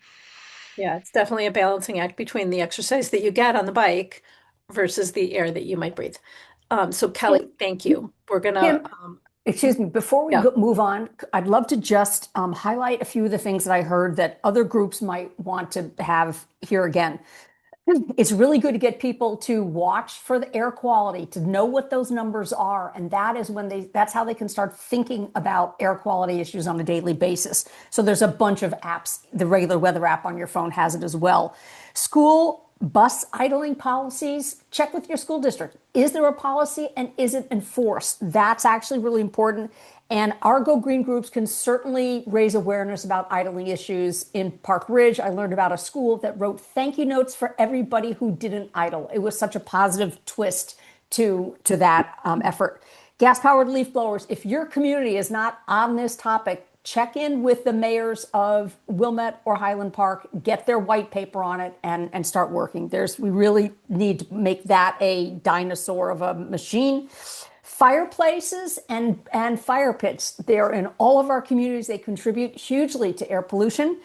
Yeah, it's definitely a balancing act between the exercise that you get on the bike versus the air that you might breathe. So Kelly, thank you. We're gonna,
Kim, excuse me, before we
yeah.
move on, I'd love to just highlight a few of the things that I heard that other groups might want to have here again. It's really good to get people to watch for the air quality, to know what those numbers are. And that's how they can start thinking about air quality issues on a daily basis. So there's a bunch of apps. The regular weather app on your phone has it as well. School bus idling policies, check with your school district. Is there a policy and is it enforced? That's actually really important. And our Go Green groups can certainly raise awareness about idling issues. In Park Ridge, I learned about a school that wrote thank you notes for everybody who didn't idle. It was such a positive twist to that effort. Gas-powered leaf blowers. If your community is not on this topic, check in with the mayors of Wilmette or Highland Park, get their white paper on it and start working. We really need to make that a dinosaur of a machine. Fireplaces and fire pits, they're in all of our communities. They contribute hugely to air pollution.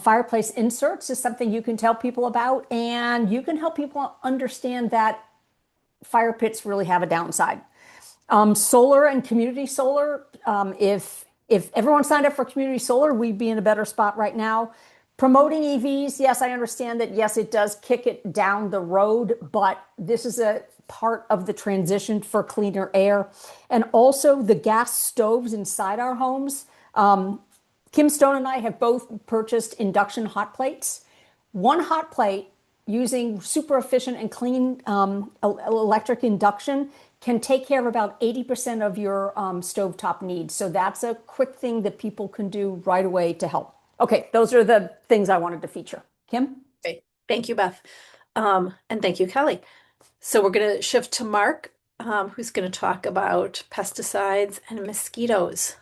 Fireplace inserts is something you can tell people about, and you can help people understand that fire pits really have a downside. Solar and community solar, if everyone signed up for community solar, we'd be in a better spot right now. Promoting EVs, yes, I understand that, yes, it does kick it down the road, but this is a part of the transition for cleaner air. And also the gas stoves inside our homes. Kim Stone and I have both purchased induction hot plates. One hot plate using super efficient and clean electric induction can take care of about 80% of your stovetop needs. So that's a quick thing that people can do right away to help. Okay, those are the things I wanted to feature. Kim?
Okay. Thank you, Beth. And thank you, Kelly. So we're going to shift to Mark, who's going to talk about pesticides and mosquitoes.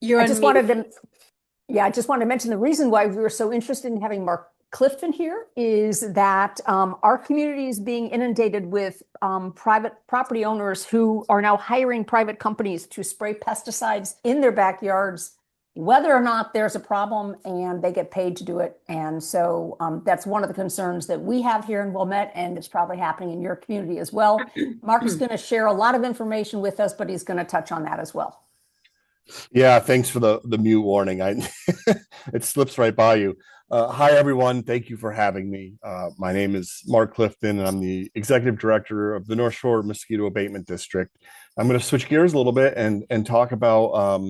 I just wanted to mention the reason why we were so interested in having Mark Clifton here is that our community is being inundated with private property owners who are now hiring private companies to spray pesticides in their backyards, whether or not there's a problem, and they get paid to do it. And so that's one of the concerns that we have here in Wilmette, and it's probably happening in your community as well. Mark's going to share a lot of information with us, but he's going to touch on that as well.
Yeah, thanks for the mute warning. I it slips right by you. Hi everyone, thank you for having me. My name is Mark Clifton, and I'm the executive director of the North Shore Mosquito Abatement District. I'm going to switch gears a little bit and talk about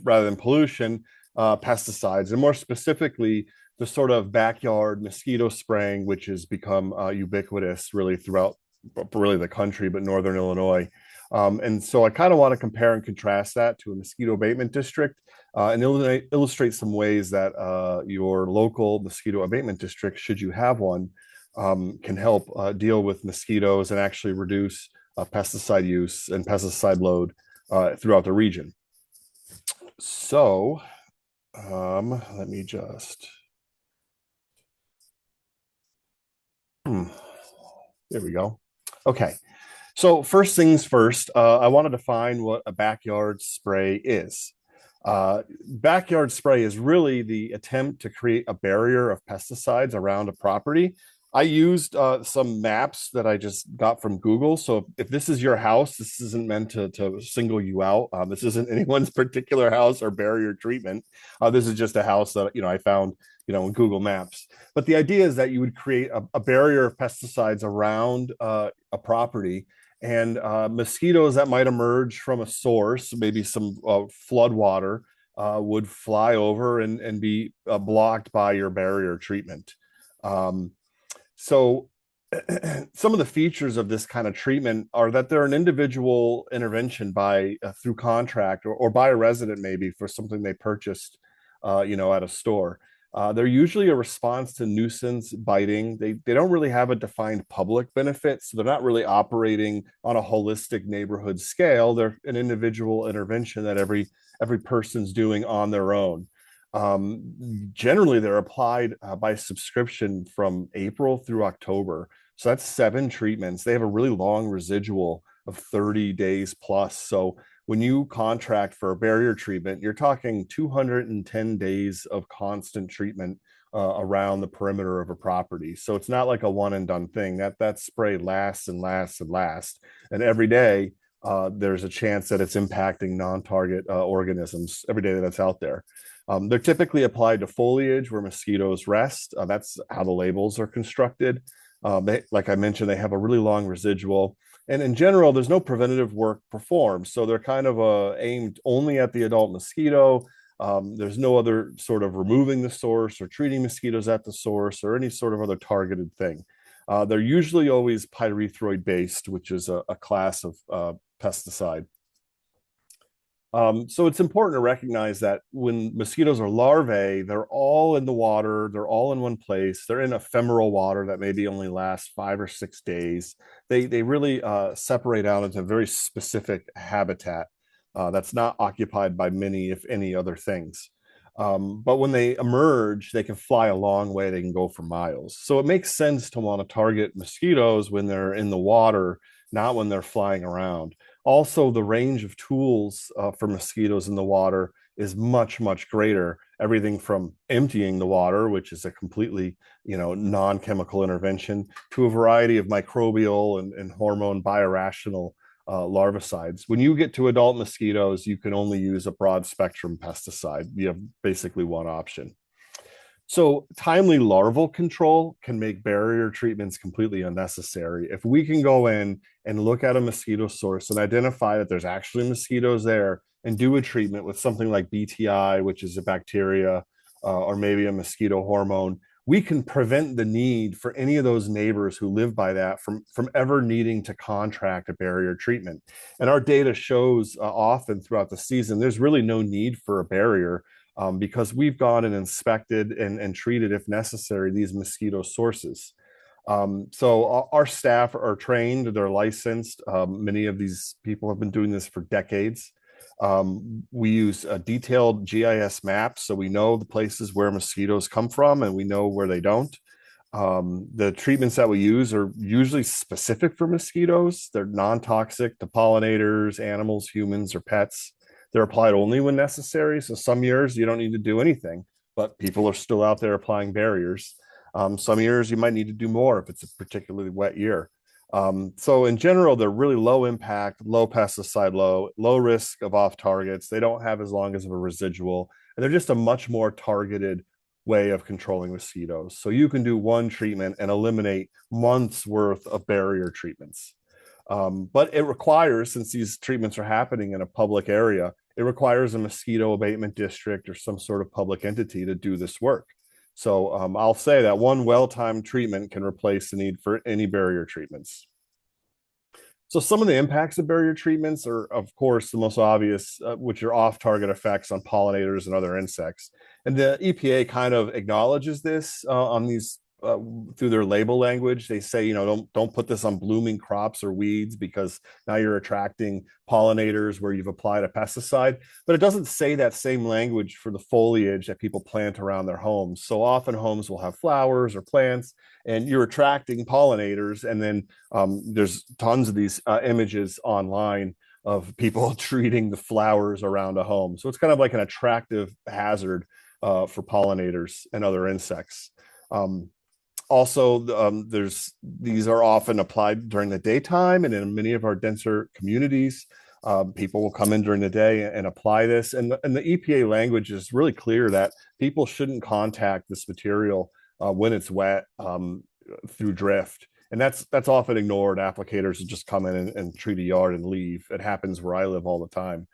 rather than pollution, pesticides, and more specifically the sort of backyard mosquito spraying, which has become ubiquitous really throughout really the country, but northern Illinois. And so I kind of want to compare and contrast that to a mosquito abatement district and illustrate some ways that your local mosquito abatement district, should you have one, can help deal with mosquitoes and actually reduce pesticide use and pesticide load throughout the region. So let me just, there we go. Okay. So first things first, I want to define what a backyard spray is. Backyard spray is really the attempt to create a barrier of pesticides around a property. I used some maps that I just got from Google. So if this is your house, this isn't meant to single you out. This isn't anyone's particular house or barrier treatment. This is just a house that I found in Google Maps. But the idea is that you would create a barrier of pesticides around a property, and mosquitoes that might emerge from a source, maybe some flood water, would fly over and be blocked by your barrier treatment. So some of the features of this kind of treatment are that they're an individual intervention by through contract or by a resident, maybe for something they purchased at a store. They're usually a response to nuisance biting. They don't really have a defined public benefit, so they're not really operating on a holistic neighborhood scale. They're an individual intervention that every person's doing on their own. Generally, they're applied by subscription from April through October. So that's 7 treatments. They have a really long residual of 30 days plus. So when you contract for a barrier treatment, you're talking 210 days of constant treatment around the perimeter of a property. So it's not like a one and done thing. That spray lasts and lasts and lasts. And every day, there's a chance that it's impacting non-target organisms every day that it's out there. They're typically applied to foliage where mosquitoes rest. That's how the labels are constructed. Like I mentioned, they have a really long residual. And in general, there's no preventative work performed. So they're kind of aimed only at the adult mosquito. There's no other sort of removing the source or treating mosquitoes at the source or any sort of other targeted thing. They're usually always pyrethroid based, which is a class of pesticide. So it's important to recognize that when mosquitoes are larvae, they're all in the water, they're all in one place, they're in ephemeral water that maybe only lasts 5 or 6 days. They really separate out into a very specific habitat that's not occupied by many, if any, other things. But when they emerge, they can fly a long way, they can go for miles. So it makes sense to want to target mosquitoes when they're in the water, not when they're flying around. Also, the range of tools for mosquitoes in the water is much, much greater. Everything from emptying the water, which is a completely, non-chemical intervention, to a variety of microbial and hormone biorational larvicides. When you get to adult mosquitoes, you can only use a broad spectrum pesticide. You have basically one option. So timely larval control can make barrier treatments completely unnecessary. If we can go in and look at a mosquito source and identify that there's actually mosquitoes there and do a treatment with something like BTI, which is a bacteria, or maybe a mosquito hormone, we can prevent the need for any of those neighbors who live by that from ever needing to contract a barrier treatment. And our data shows often throughout the season, there's really no need for a barrier because we've gone and inspected and treated, if necessary, these mosquito sources. So our staff are trained, they're licensed. Many of these people have been doing this for decades. We use a detailed GIS maps, so we know the places where mosquitoes come from and we know where they don't. The treatments that we use are usually specific for mosquitoes. They're non-toxic to pollinators, animals, humans, or pets. They're applied only when necessary. So some years you don't need to do anything, but people are still out there applying barriers. Some years you might need to do more if it's a particularly wet year. So in general, they're really low impact, low pesticide, low risk of off targets. They don't have as long as of a residual, and they're just a much more targeted way of controlling mosquitoes. So you can do one treatment and eliminate months worth of barrier treatments. But it requires, since these treatments are happening in a public area, it requires a mosquito abatement district or some sort of public entity to do this work. So I'll say that one well-timed treatment can replace the need for any barrier treatments. So some of the impacts of barrier treatments are, of course, the most obvious, which are off-target effects on pollinators and other insects. And the EPA kind of acknowledges this on these through their label language. They say, you know, don't put this on blooming crops or weeds because now you're attracting pollinators where you've applied a pesticide. But it doesn't say that same language for the foliage that people plant around their homes. So often homes will have flowers or plants, and you're attracting pollinators. And then there's tons of these images online of people treating the flowers around a home. So it's kind of like an attractive hazard for pollinators and other insects. Also, these are often applied during the daytime, and in many of our denser communities, people will come in during the day and apply this. And the EPA language is really clear that people shouldn't contact this material when it's wet through drift. And that's often ignored. Applicators will just come in and treat a yard and leave. It happens where I live all the time.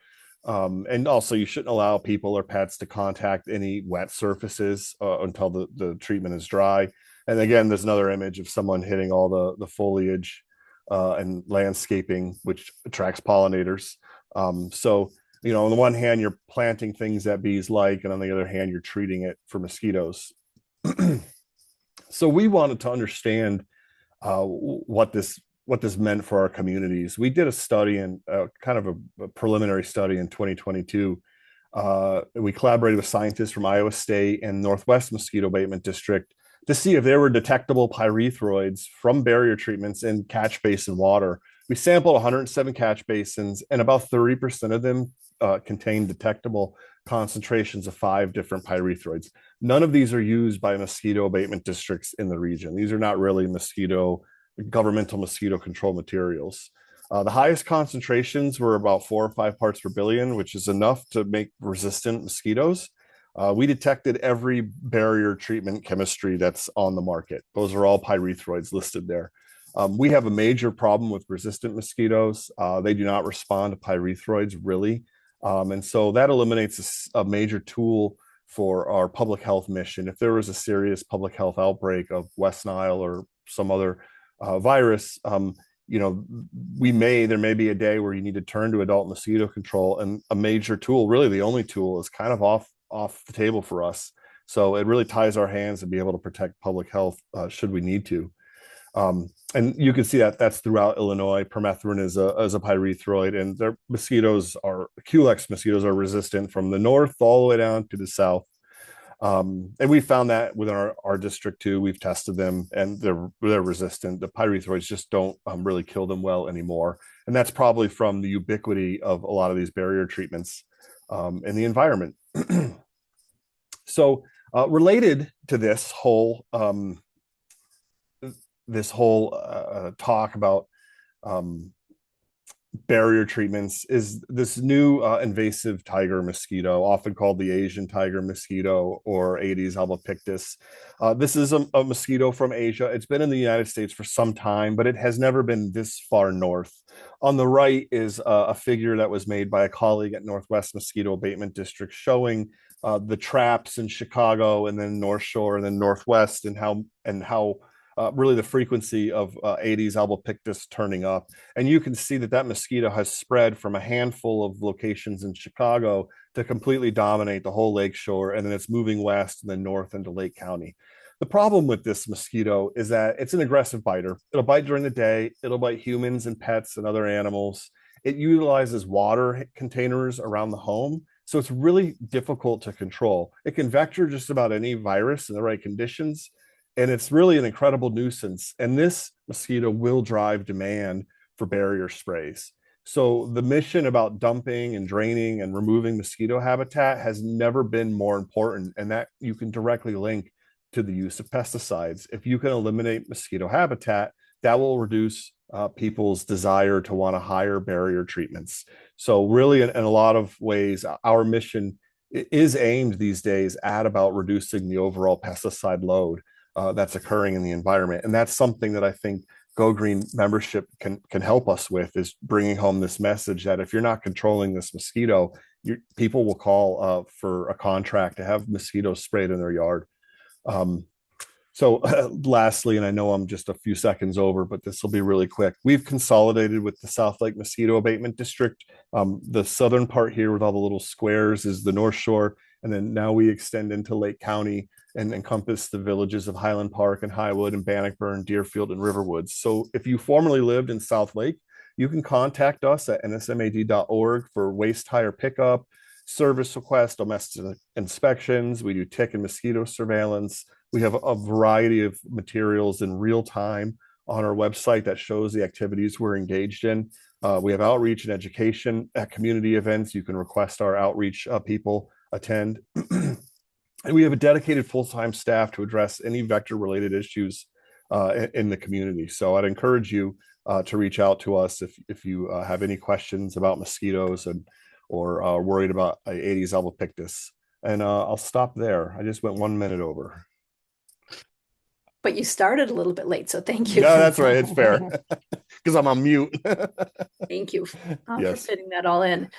And also, you shouldn't allow people or pets to contact any wet surfaces until the treatment is dry. And again, there's another image of someone hitting all the foliage and landscaping, which attracts pollinators. So, you know, on the one hand, you're planting things that bees like, and on the other hand, you're treating it for mosquitoes. So we wanted to understand what this meant for our communities. We did a study in kind of a preliminary study in 2022. We collaborated with scientists from Iowa State and Northwest Mosquito Abatement District to see if there were detectable pyrethroids from barrier treatments in catch basin water. We sampled 107 catch basins, and about 30% of them contained detectable concentrations of 5 different pyrethroids. None of these are used by mosquito abatement districts in the region. These are not really governmental mosquito control materials. The highest concentrations were about 4 or 5 parts per billion, which is enough to make resistant mosquitoes. We detected every barrier treatment chemistry that's on the market. Those are all pyrethroids listed there. We have a major problem with resistant mosquitoes. They do not respond to pyrethroids really. And so that eliminates a major tool for our public health mission. If there was a serious public health outbreak of West Nile or some other virus, you know, there may be a day where you need to turn to adult mosquito control, and a major tool, really the only tool, is kind of off the table for us. So it really ties our hands to be able to protect public health should we need to. And you can see that that's throughout Illinois. Permethrin is a pyrethroid, and their Culex mosquitoes are resistant from the north all the way down to the south. And we found that within our district too. We've tested them, and they're resistant. The pyrethroids just don't really kill them well anymore, and that's probably from the ubiquity of a lot of these barrier treatments in the environment. So related to this whole talk about barrier treatments is this new invasive tiger mosquito, often called the Asian tiger mosquito or Aedes albopictus. This is a mosquito from Asia. It's been in the United States for some time, but it has never been this far north. On the right is a figure that was made by a colleague at Northwest Mosquito Abatement District showing the traps in Chicago and then North Shore and then Northwest, and how really the frequency of Aedes albopictus turning up. And you can see that mosquito has spread from a handful of locations in Chicago to completely dominate the whole lakeshore, and then it's moving west and then north into Lake County. The problem with this mosquito is that it's an aggressive biter. It'll bite during the day. It'll bite humans and pets and other animals. It utilizes water containers around the home, so it's really difficult to control. It can vector just about any virus in the right conditions, and it's really an incredible nuisance. And this mosquito will drive demand for barrier sprays. So the mission about dumping and draining and removing mosquito habitat has never been more important, and that you can directly link to the use of pesticides. If you can eliminate mosquito habitat, that will reduce people's desire to want to hire barrier treatments. So really, in a lot of ways, our mission is aimed these days at about reducing the overall pesticide load that's occurring in the environment. And that's something that I think Go Green membership can help us with, is bringing home this message that if you're not controlling this mosquito, people will call for a contract to have mosquitoes sprayed in their yard. So lastly, and I know I'm just a few seconds over, but this will be really quick. We've consolidated with the South Lake Mosquito Abatement District. The southern part here with all the little squares is the North Shore. And then now we extend into Lake County and encompass the villages of Highland Park and Highwood and Bannockburn, Deerfield, and Riverwoods. So if you formerly lived in South Lake, you can contact us at nsmad.org for waste hire pickup, service requests, domestic inspections. We do tick and mosquito surveillance. We have a variety of materials in real time on our website that shows the activities we're engaged in. We have outreach and education at community events. You can request our outreach people attend. And we have a dedicated full-time staff to address any vector-related issues in the community. So I'd encourage you to reach out to us if you have any questions about mosquitoes or are worried about Aedes albopictus. And I'll stop there. I just went 1 minute over.
But you started a little bit late, so thank you.
Yeah, that's right. It's fair because I'm on mute.
Thank you for
Yes.
fitting that all in.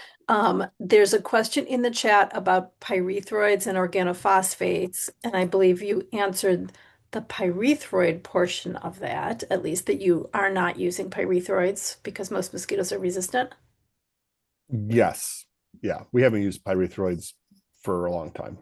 There's a question in the chat about pyrethroids and organophosphates, and I believe you answered the pyrethroid portion of that, at least that you are not using pyrethroids because most mosquitoes are resistant.
Yes. Yeah. We haven't used pyrethroids for a long time.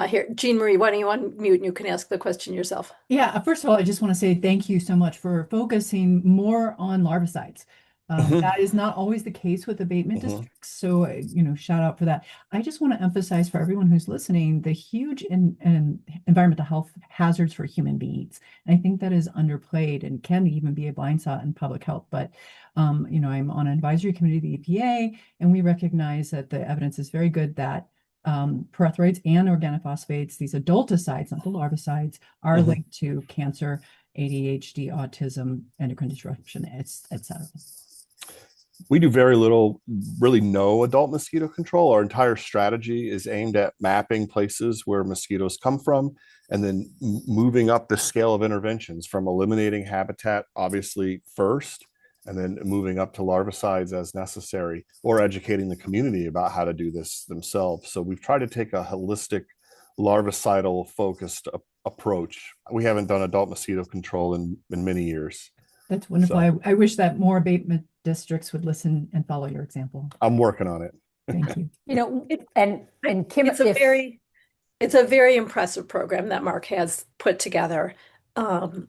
Here, Jean Marie, why don't you unmute and you can ask the question yourself?
Yeah, first of all, I just want to say thank you so much for focusing more on larvicides. That is not always the case with abatement districts. So, shout out for that. I just want to emphasize for everyone who's listening, the huge environmental health hazards for human beings. And I think that is underplayed and can even be a blind spot in public health. But, I'm on an advisory committee of the EPA, and we recognize that the evidence is very good that pyrethroids and organophosphates, these adulticides, not the larvicides, are linked to cancer, ADHD, autism, endocrine disruption, etc.
We do very little, really no adult mosquito control. Our entire strategy is aimed at mapping places where mosquitoes come from and then moving up the scale of interventions from eliminating habitat, obviously, first, and then moving up to larvicides as necessary, or educating the community about how to do this themselves. So we've tried to take a holistic larvicidal focused approach. We haven't done adult mosquito control in many years.
That's wonderful.
So,
I wish that more abatement districts would listen and follow your example.
I'm working on it.
Thank you.
And Kim,
It's a very impressive program that Mark has put together. Looking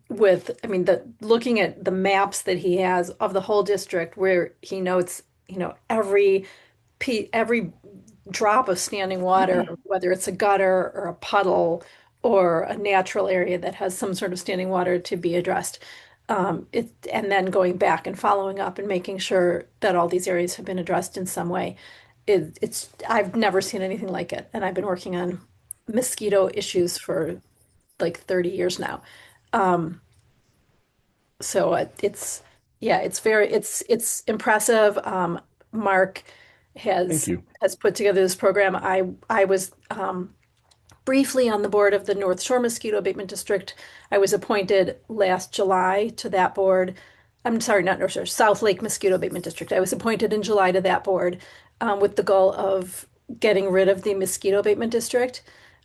at the maps that he has of the whole district, where he notes, every drop of standing water, whether it's a gutter or a puddle or a natural area that has some sort of standing water to be addressed. And then going back and following up and making sure that all these areas have been addressed in some way. I've never seen anything like it. And I've been working on mosquito issues for like 30 years now. So it's impressive. Mark has put together this program. I was briefly on the board of the North Shore Mosquito Abatement District. I was appointed last July to that board. I'm sorry, not North Shore, South Lake Mosquito Abatement District. I was appointed in July to that board with the goal of getting rid of the Mosquito Abatement District.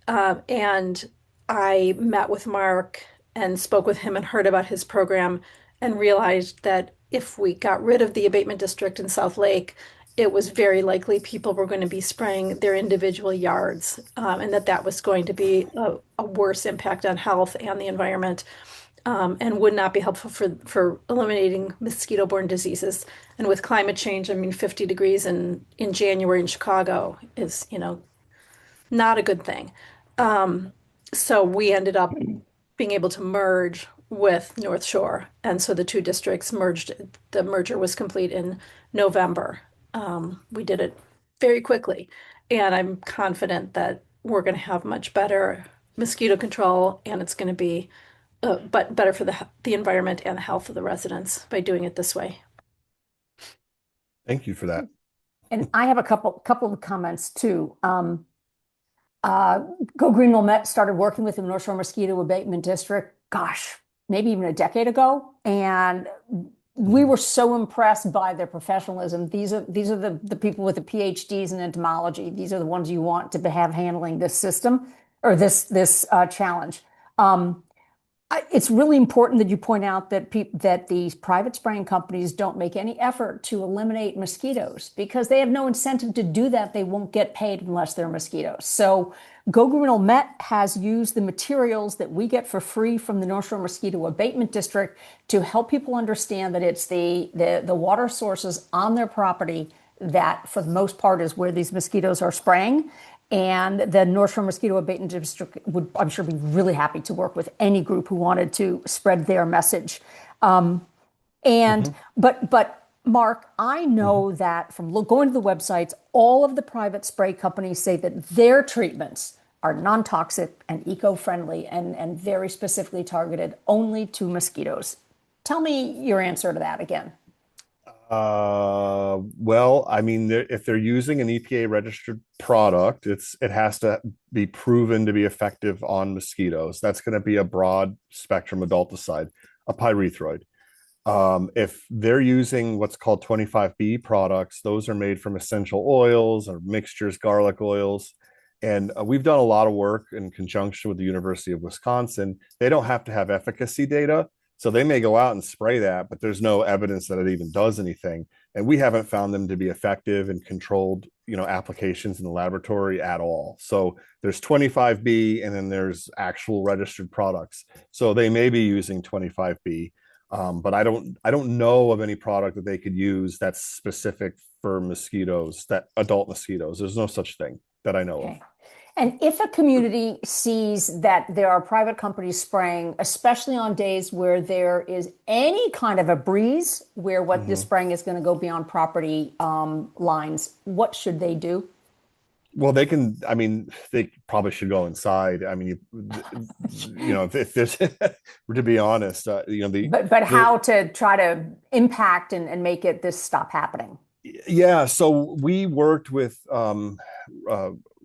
And I met with Mark and spoke with him and heard about his program and realized that if we got rid of the abatement district in South Lake, it was very likely people were going to be spraying their individual yards, and that was going to be a worse impact on health and the environment, and would not be helpful for eliminating mosquito-borne diseases. And with climate change, 50 degrees in January in Chicago is, not a good thing. So we ended up being able to merge with North Shore. And so the two districts merged. The merger was complete in November. We did it very quickly. And I'm confident that we're going to have much better mosquito control, and it's going to be but better for the environment and the health of the residents by doing it this way.
Thank you for that.
And I have a couple of comments too. Go Green Wilmette started working with the North Shore Mosquito Abatement District, gosh, maybe even a decade ago. And we were so impressed by their professionalism. These are the people with the PhDs in entomology. These are the ones you want to have handling this system or this challenge. It's really important that you point out that these private spraying companies don't make any effort to eliminate mosquitoes because they have no incentive to do that. They won't get paid unless they're mosquitoes. So Go Green Wilmette has used the materials that we get for free from the North Shore Mosquito Abatement District to help people understand that it's the water sources on their property that, for the most part, is where these mosquitoes are spraying. And the North Shore Mosquito Abatement District would, I'm sure, be really happy to work with any group who wanted to spread their message. But Mark, I know that from going to the websites, all of the private spray companies say that their treatments are non-toxic and eco-friendly and very specifically targeted only to mosquitoes. Tell me your answer to that again.
Well, I mean, if they're using an EPA registered product, it has to be proven to be effective on mosquitoes. That's going to be a broad spectrum adulticide, a pyrethroid. If they're using what's called 25B products, those are made from essential oils or mixtures, garlic oils. And we've done a lot of work in conjunction with the University of Wisconsin. They don't have to have efficacy data. So they may go out and spray that, but there's no evidence that it even does anything. And we haven't found them to be effective in controlled, applications in the laboratory at all. So there's 25B and then there's actual registered products. So they may be using 25B. But I don't know of any product that they could use that's specific for mosquitoes, that adult mosquitoes. There's no such thing that I know of.
And if a community sees that there are private companies spraying, especially on days where there is any kind of a breeze where what this spraying is going to go beyond property lines, what should they do?
Well, they probably should go inside. I mean, if there's, to be honest,
but how to try to impact and make this stop happening?
Yeah, so we worked with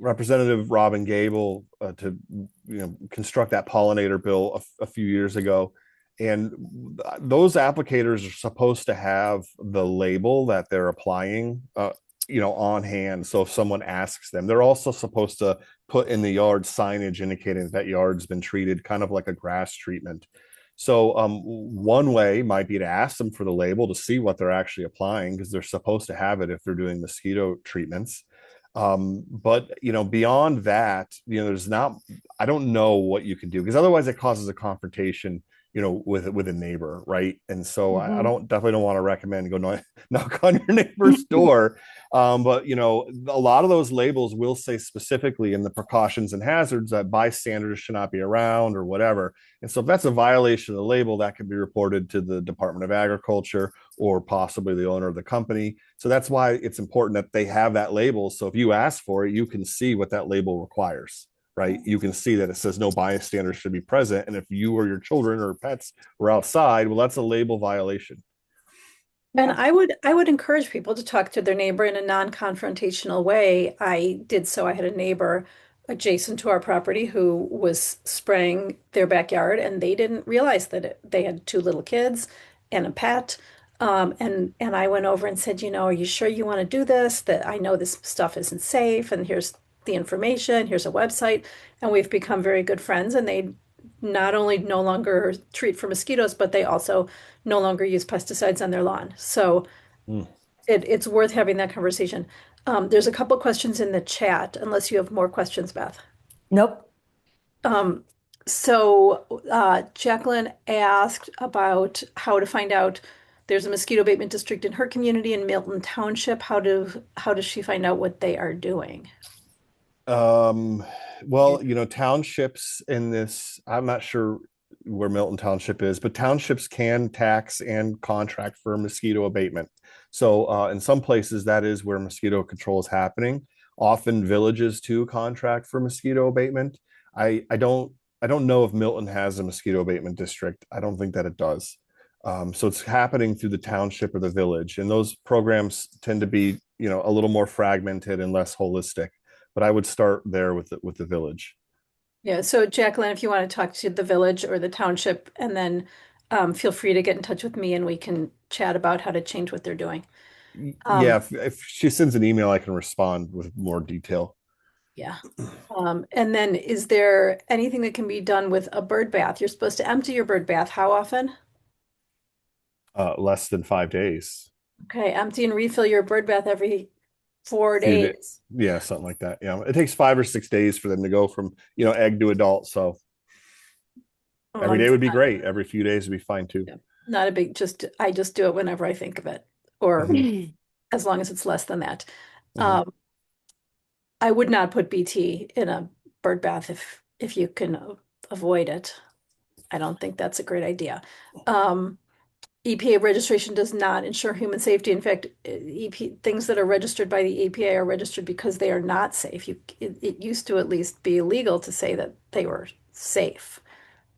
Representative Robin Gable to construct that pollinator bill a few years ago, and those applicators are supposed to have the label that they're applying on hand. So if someone asks them, they're also supposed to put in the yard signage indicating that yard's been treated, kind of like a grass treatment. So one way might be to ask them for the label to see what they're actually applying, because they're supposed to have it if they're doing mosquito treatments. But beyond that, I don't know what you can do, because otherwise it causes a confrontation with a neighbor, right? And so I definitely don't want to recommend go knock on your neighbor's door. But a lot of those labels will say specifically in the precautions and hazards that bystanders should not be around or whatever. And so if that's a violation of the label, that can be reported to the Department of Agriculture or possibly the owner of the company. So that's why it's important that they have that label. So if you ask for it, you can see what that label requires. Right, you can see that it says no bystanders should be present, and if you or your children or pets were outside, well, that's a label violation.
And I would encourage people to talk to their neighbor in a non-confrontational way. I did so. I had a neighbor adjacent to our property who was spraying their backyard, and they didn't realize that they had two little kids and a pet. And I went over and said, are you sure you want to do this? That I know this stuff isn't safe, and here's the information, here's a website, and we've become very good friends. And they not only no longer treat for mosquitoes, but they also no longer use pesticides on their lawn. So it's worth having that conversation. There's a couple questions in the chat, unless you have more questions, Beth.
Nope.
So Jacqueline asked about how to find out there's a mosquito abatement district in her community in Milton Township. How does she find out what they are doing?
Well, townships in this, I'm not sure where Milton Township is, but townships can tax and contract for mosquito abatement. So in some places, that is where mosquito control is happening. Often villages too contract for mosquito abatement. I don't I don't know if Milton has a mosquito abatement district. I don't think that it does. So it's happening through the township or the village, and those programs tend to be, a little more fragmented and less holistic. But I would start there with the village.
Yeah, so Jacqueline, if you want to talk to the village or the township, and then feel free to get in touch with me and we can chat about how to change what they're doing.
Yeah,
Um,
if she sends an email, I can respond with more detail.
yeah. And then is there anything that can be done with a bird bath? You're supposed to empty your bird bath. How often?
Less than 5 days.
Okay, empty and refill your bird bath every 4
Few days.
days.
Yeah, something like that. Yeah, it takes 5 or 6 days for them to go from egg to adult. So every day
It's
would be great. Every few days would be fine too.
not a big, I just do it whenever I think of it, or
Mhm.
as long as it's less than that.
Mhm.
I would not put BT in a bird bath if you can avoid it. I don't think that's a great idea. EPA registration does not ensure human safety. In fact, things that are registered by the EPA are registered because they are not safe. It used to at least be illegal to say that they were safe.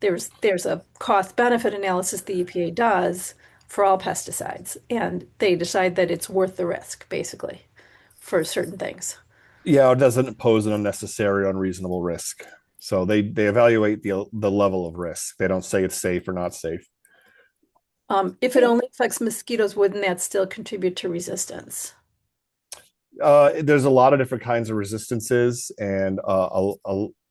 There's a cost benefit analysis the EPA does for all pesticides, and they decide that it's worth the risk, basically, for certain things.
Yeah, it doesn't pose an unnecessary, unreasonable risk. So they evaluate the level of risk. They don't say it's safe or not safe.
If it only affects mosquitoes, wouldn't that still contribute to resistance?
There's a lot of different kinds of resistances, and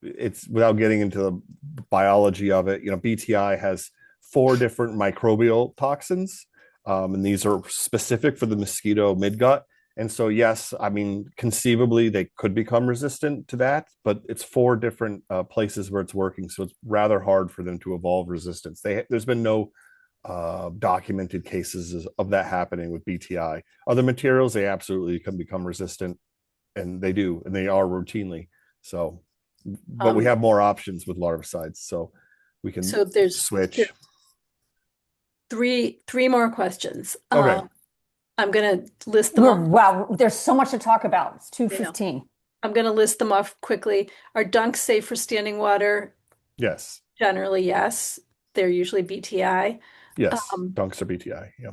it's without getting into the biology of it. BTI has 4 different microbial toxins, and these are specific for the mosquito midgut. And so, yes, I mean, conceivably they could become resistant to that, but it's 4 different places where it's working, so it's rather hard for them to evolve resistance. There's been no documented cases of that happening with BTI. Other materials, they absolutely can become resistant, and they do, and they are routinely. So, but we have more options with larvicides, so we can
there's
switch.
three more questions.
Okay.
I'm gonna list them off.
Wow, there's so much to talk about. It's 2:15.
I'm gonna list them off quickly. Are dunks safe for standing water?
Yes.
Generally, yes. They're usually BTI.
Yes.
Um,
Dunks are BTI. Yeah.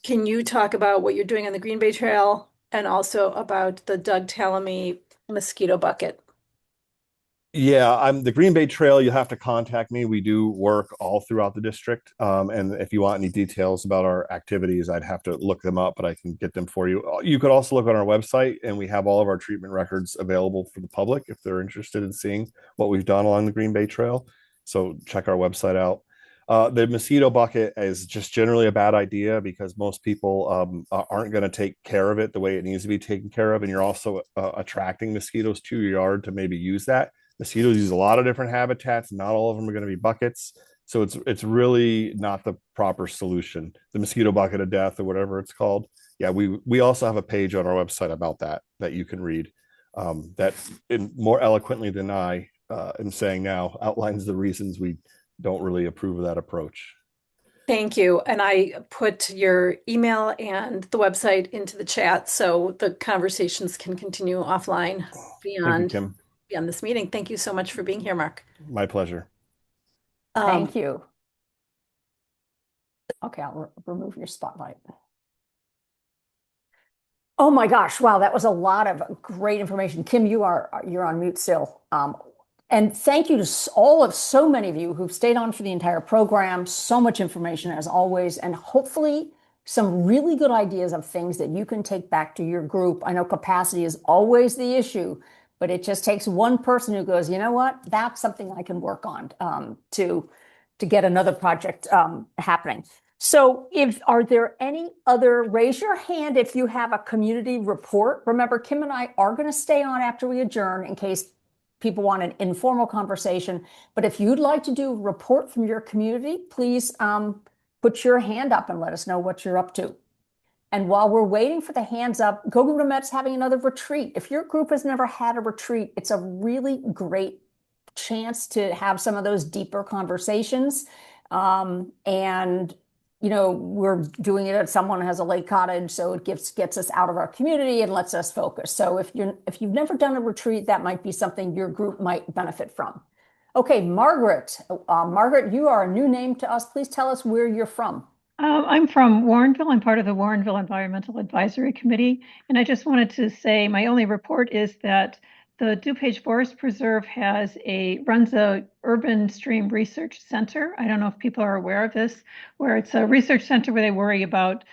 Can you talk about what you're doing on the Green Bay Trail and also about the Doug Tallamy mosquito bucket?
Yeah, I'm the Green Bay Trail. You'll have to contact me. We do work all throughout the district. And if you want any details about our activities, I'd have to look them up, but I can get them for you. You could also look on our website, and we have all of our treatment records available for the public if they're interested in seeing what we've done along the Green Bay Trail. So check our website out. The mosquito bucket is just generally a bad idea because most people aren't going to take care of it the way it needs to be taken care of. And you're also attracting mosquitoes to your yard to maybe use that. Mosquitoes use a lot of different habitats. Not all of them are going to be buckets. So it's really not the proper solution. The mosquito bucket of death or whatever it's called. Yeah, we also have a page on our website about that you can read that more eloquently than I am saying now outlines the reasons we don't really approve of that approach.
Thank you. And I put your email and the website into the chat so the conversations can continue offline
Thank you, Kim.
beyond this meeting. Thank you so much for being here, Mark.
My pleasure.
Thank you. Okay, I'll remove your spotlight. Oh my gosh, wow, that was a lot of great information. Kim, you're on mute still. And thank you to so many of you who've stayed on for the entire program. So much information as always, and hopefully some really good ideas of things that you can take back to your group. I know capacity is always the issue, but it just takes one person who goes, you know what, that's something I can work on to get another project happening. So are there any other, raise your hand if you have a community report. Remember, Kim and I are going to stay on after we adjourn in case people want an informal conversation. But if you'd like to do a report from your community, please put your hand up and let us know what you're up to. And while we're waiting for the hands up, Go Green Met's having another retreat. If your group has never had a retreat, it's a really great chance to have some of those deeper conversations. And we're doing it at someone has a lake cottage, so it gets us out of our community and lets us focus. So if you've never done a retreat, that might be something your group might benefit from. Okay, Margaret. Margaret, you are a new name to us. Please tell us where you're from.
I'm from Warrenville. I'm part of the Warrenville Environmental Advisory Committee. And I just wanted to say my only report is that the DuPage Forest Preserve runs a urban stream research center. I don't know if people are aware of this, where it's a research center where they worry about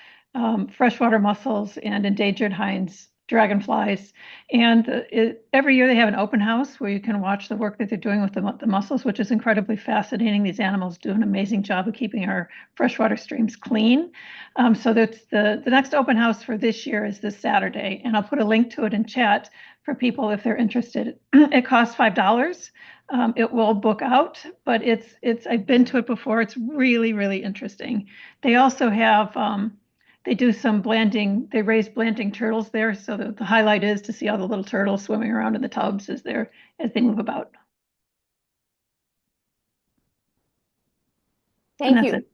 freshwater mussels and endangered hinds, dragonflies. And every year they have an open house where you can watch the work that they're doing with the mussels, which is incredibly fascinating. These animals do an amazing job of keeping our freshwater streams clean. So that's the next open house for this year is this Saturday, and I'll put a link to it in chat for people if they're interested. It costs $5. It will book out, but it's I've been to it before. It's really, really interesting. They also have they do some blanding. They raise blanding turtles there, so the highlight is to see all the little turtles swimming around in the tubs as they move about. And
Thank
that's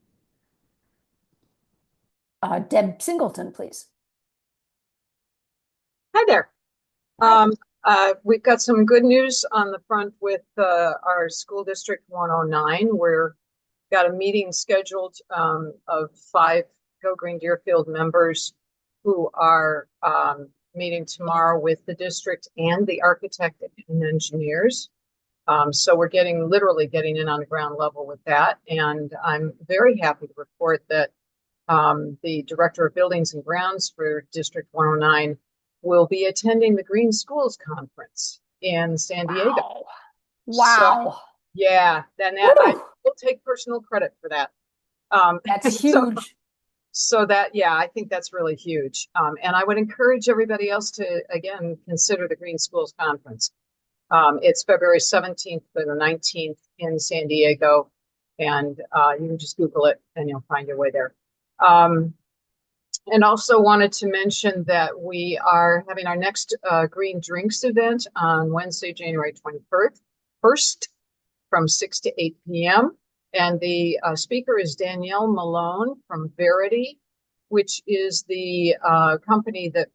you.
it.
Deb Singleton, please.
Hi there. We've got some good news on the front with our school district 109. We're got a meeting scheduled of 5 Go Green Deerfield members who are meeting tomorrow with the district and the architect and engineers. So we're literally getting in on the ground level with that. And I'm very happy to report that the director of buildings and grounds for District 109 will be attending the Green Schools Conference in San Diego.
Wow. Wow.
So, yeah, then I will take personal credit for that.
That's huge.
So that, yeah, I think that's really huge. And I would encourage everybody else to, again, consider the Green Schools Conference. It's February 17th to the 19th in San Diego. And you can just Google it and you'll find your way there. And also wanted to mention that we are having our next Green Drinks event on Wednesday, January 21st, from 6 to 8 p.m. And the speaker is Danielle Malone from Verity, which is the company that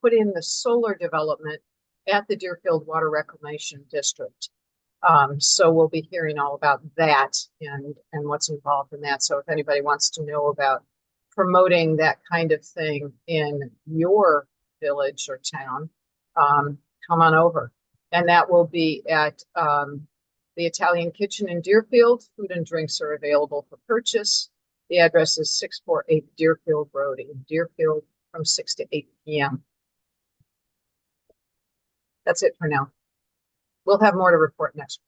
put in the solar development at the Deerfield Water Reclamation District. So we'll be hearing all about that and what's involved in that. So if anybody wants to know about promoting that kind of thing in your village or town, come on over. And that will be at the Italian Kitchen in Deerfield. Food and drinks are available for purchase. The address is 648 Deerfield Road in Deerfield from 6 to 8 p.m. That's it for now. We'll have more to report next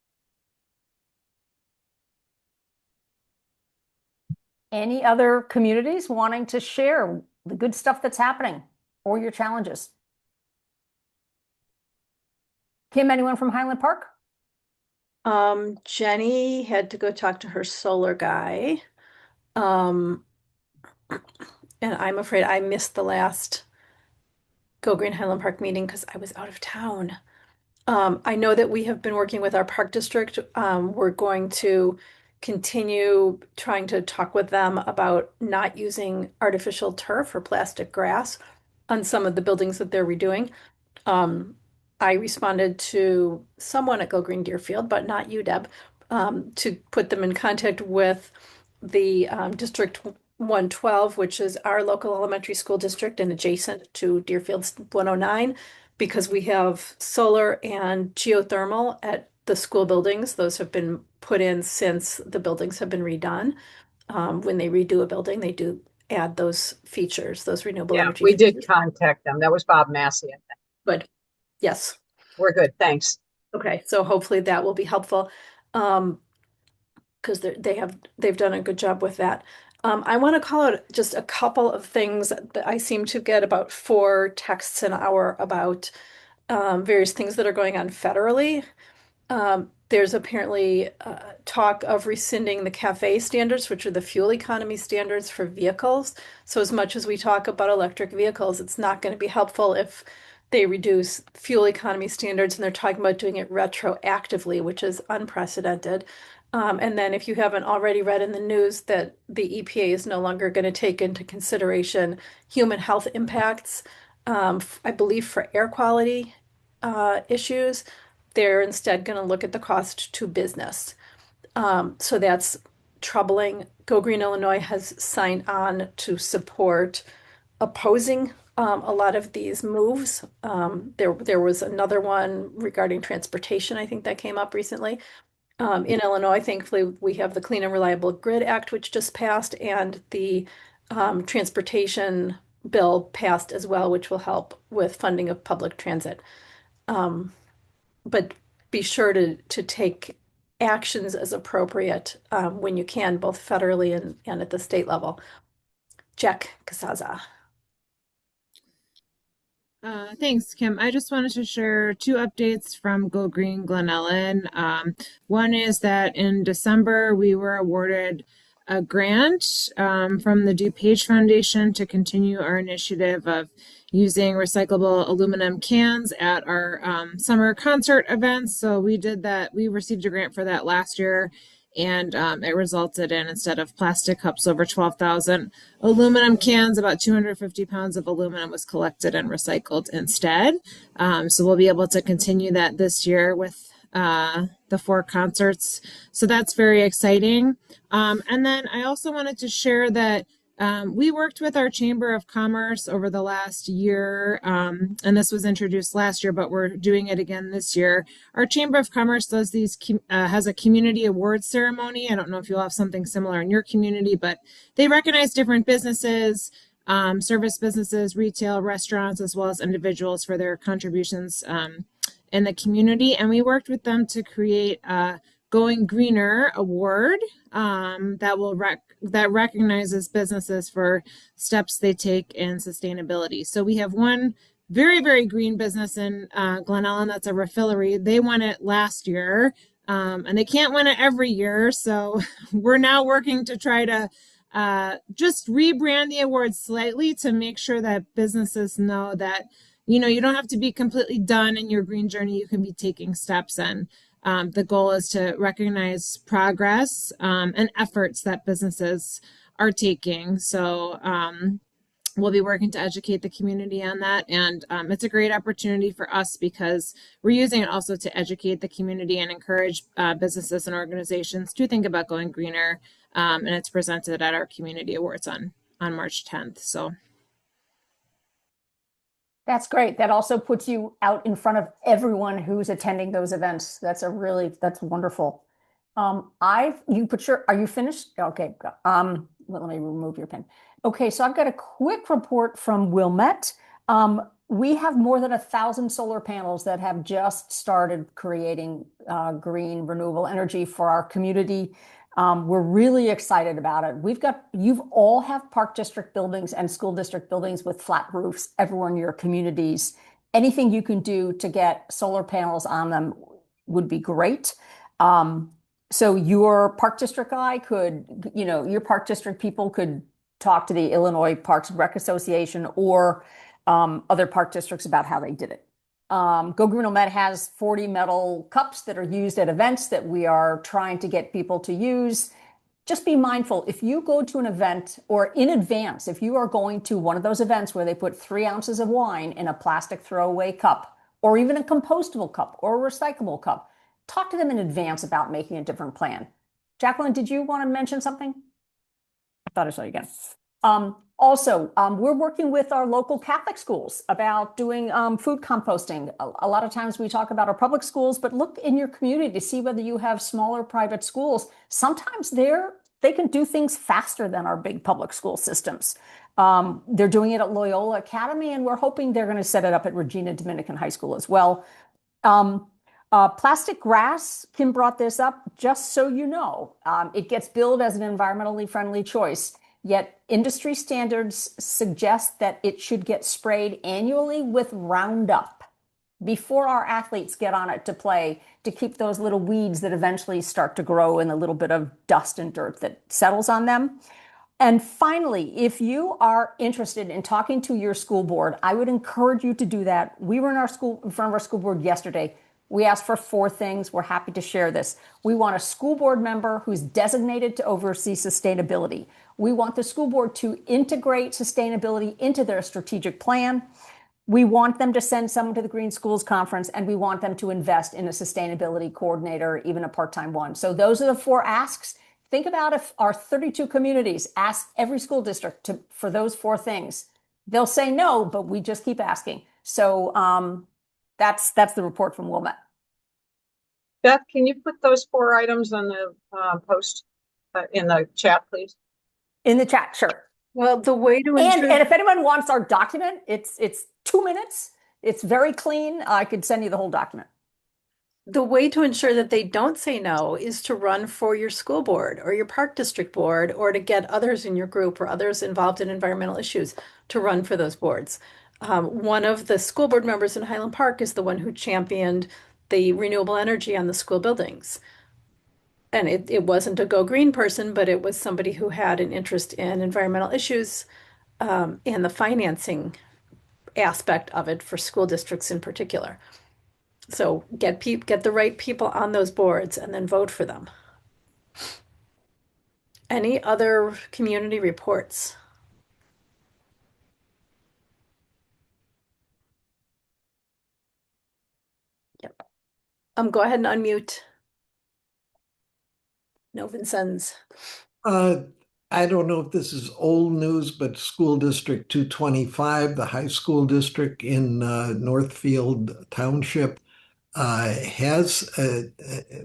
week.
Any other communities wanting to share the good stuff that's happening or your challenges? Kim, anyone from Highland Park?
Jenny had to go talk to her solar guy. And I'm afraid I missed the last Go Green Highland Park meeting because I was out of town. I know that we have been working with our park district. We're going to continue trying to talk with them about not using artificial turf or plastic grass on some of the buildings that they're redoing. I responded to someone at Go Green Deerfield, but not you, Deb, to put them in contact with the District 112, which is our local elementary school district and adjacent to Deerfield's 109, because we have solar and geothermal at the school buildings. Those have been put in since the buildings have been redone. When they redo a building, they do add those features, those renewable energy
we
features.
did contact them. That was Bob Massey, I think.
But yes.
We're good. Thanks.
Okay, so hopefully that will be helpful. Because they've done a good job with that. I want to call out just a couple of things that I seem to get about 4 texts an hour about various things that are going on federally. There's apparently talk of rescinding the CAFE standards, which are the fuel economy standards for vehicles. So as much as we talk about electric vehicles, it's not going to be helpful if they reduce fuel economy standards, and they're talking about doing it retroactively, which is unprecedented. And then if you haven't already read in the news that the EPA is no longer going to take into consideration human health impacts, I believe for air quality issues they're instead going to look at the cost to business. So that's troubling. Go Green Illinois has signed on to support opposing a lot of these moves. There was another one regarding transportation, I think that came up recently. In Illinois, thankfully, we have the Clean and Reliable Grid Act, which just passed, and the transportation bill passed as well, which will help with funding of public transit. But be sure to take actions as appropriate when you can, both federally and at the state level. Jack Casaza.
Thanks, Kim. I just wanted to share two updates from Go Green Glen Ellen. One is that in December, we were awarded a grant from the DuPage Foundation to continue our initiative of using recyclable aluminum cans at our summer concert events. So we did that. We received a grant for that last year. And it resulted in, instead of plastic cups, over 12,000 aluminum cans. About 250 pounds of aluminum was collected and recycled instead. So we'll be able to continue that this year with the 4 concerts. So that's very exciting. And then I also wanted to share that we worked with our Chamber of Commerce over the last year, and this was introduced last year, but we're doing it again this year. Our Chamber of Commerce does has a community awards ceremony. I don't know if you'll have something similar in your community, but they recognize different businesses, service businesses, retail, restaurants, as well as individuals for their contributions in the community. And we worked with them to create a Going Greener award that recognizes businesses for steps they take in sustainability. So we have one very, very green business in Glen Ellen that's a refillery. They won it last year, and they can't win it every year. So we're now working to try to just rebrand the award slightly to make sure that businesses know that, you don't have to be completely done in your green journey. You can be taking steps, and the goal is to recognize progress and efforts that businesses are taking. So we'll be working to educate the community on that. And it's a great opportunity for us because we're using it also to educate the community and encourage businesses and organizations to think about going greener. And it's presented at our community awards on March 10th. So
that's great. That also puts you out in front of everyone who's attending those events. That's wonderful. Are you finished? Okay. Well, let me remove your pen. Okay, so I've got a quick report from Wilmette. We have more than 1,000 solar panels that have just started creating green renewable energy for our community. We're really excited about it. You've all have park district buildings and school district buildings with flat roofs everywhere in your communities. Anything you can do to get solar panels on them would be great. So your park district guy your park district people could talk to the Illinois Parks and Rec Association or other park districts about how they did it. Go Green Met has 40 metal cups that are used at events that we are trying to get people to use. Just be mindful, if you go to an event or in advance, if you are going to one of those events where they put 3 ounces of wine in a plastic throwaway cup, or even a compostable cup or a recyclable cup, talk to them in advance about making a different plan. Jacqueline, did you want to mention something? I thought I saw you again. Also, we're working with our local Catholic schools about doing food composting. A lot of times we talk about our public schools, but look in your community to see whether you have smaller private schools. Sometimes they can do things faster than our big public school systems. They're doing it at Loyola Academy, and we're hoping they're going to set it up at Regina Dominican High School as well. Plastic grass, Kim brought this up, just so you know. It gets billed as an environmentally friendly choice. Yet industry standards suggest that it should get sprayed annually with Roundup before our athletes get on it to play, to keep those little weeds that eventually start to grow in the little bit of dust and dirt that settles on them. And finally, if you are interested in talking to your school board, I would encourage you to do that. We were in front of our school board yesterday. We asked for 4 things. We're happy to share this. We want a school board member who's designated to oversee sustainability. We want the school board to integrate sustainability into their strategic plan. We want them to send someone to the Green Schools Conference, and we want them to invest in a sustainability coordinator, even a part-time one. So those are the 4 asks. Think about if our 32 communities asked every school district for those 4 things. They'll say no, but we just keep asking. So that's the report from Wilmette.
Beth, can you put those 4 items on the post in the chat, please?
In the chat, sure.
Well, the way to
And
ensure
if anyone wants our document, it's 2 minutes. It's very clean. I could send you the whole document.
the way to ensure that they don't say no is to run for your school board or your park district board, or to get others in your group or others involved in environmental issues to run for those boards. One of the school board members in Highland Park is the one who championed the renewable energy on the school buildings. And it wasn't a Go Green person, but it was somebody who had an interest in environmental issues, and the financing aspect of it for school districts in particular. So get the right people on those boards and then vote for them. Any other community reports? Yep. Go ahead and unmute. No Vincennes.
I don't know if this is old news, but School District 225, the high school district in Northfield Township, has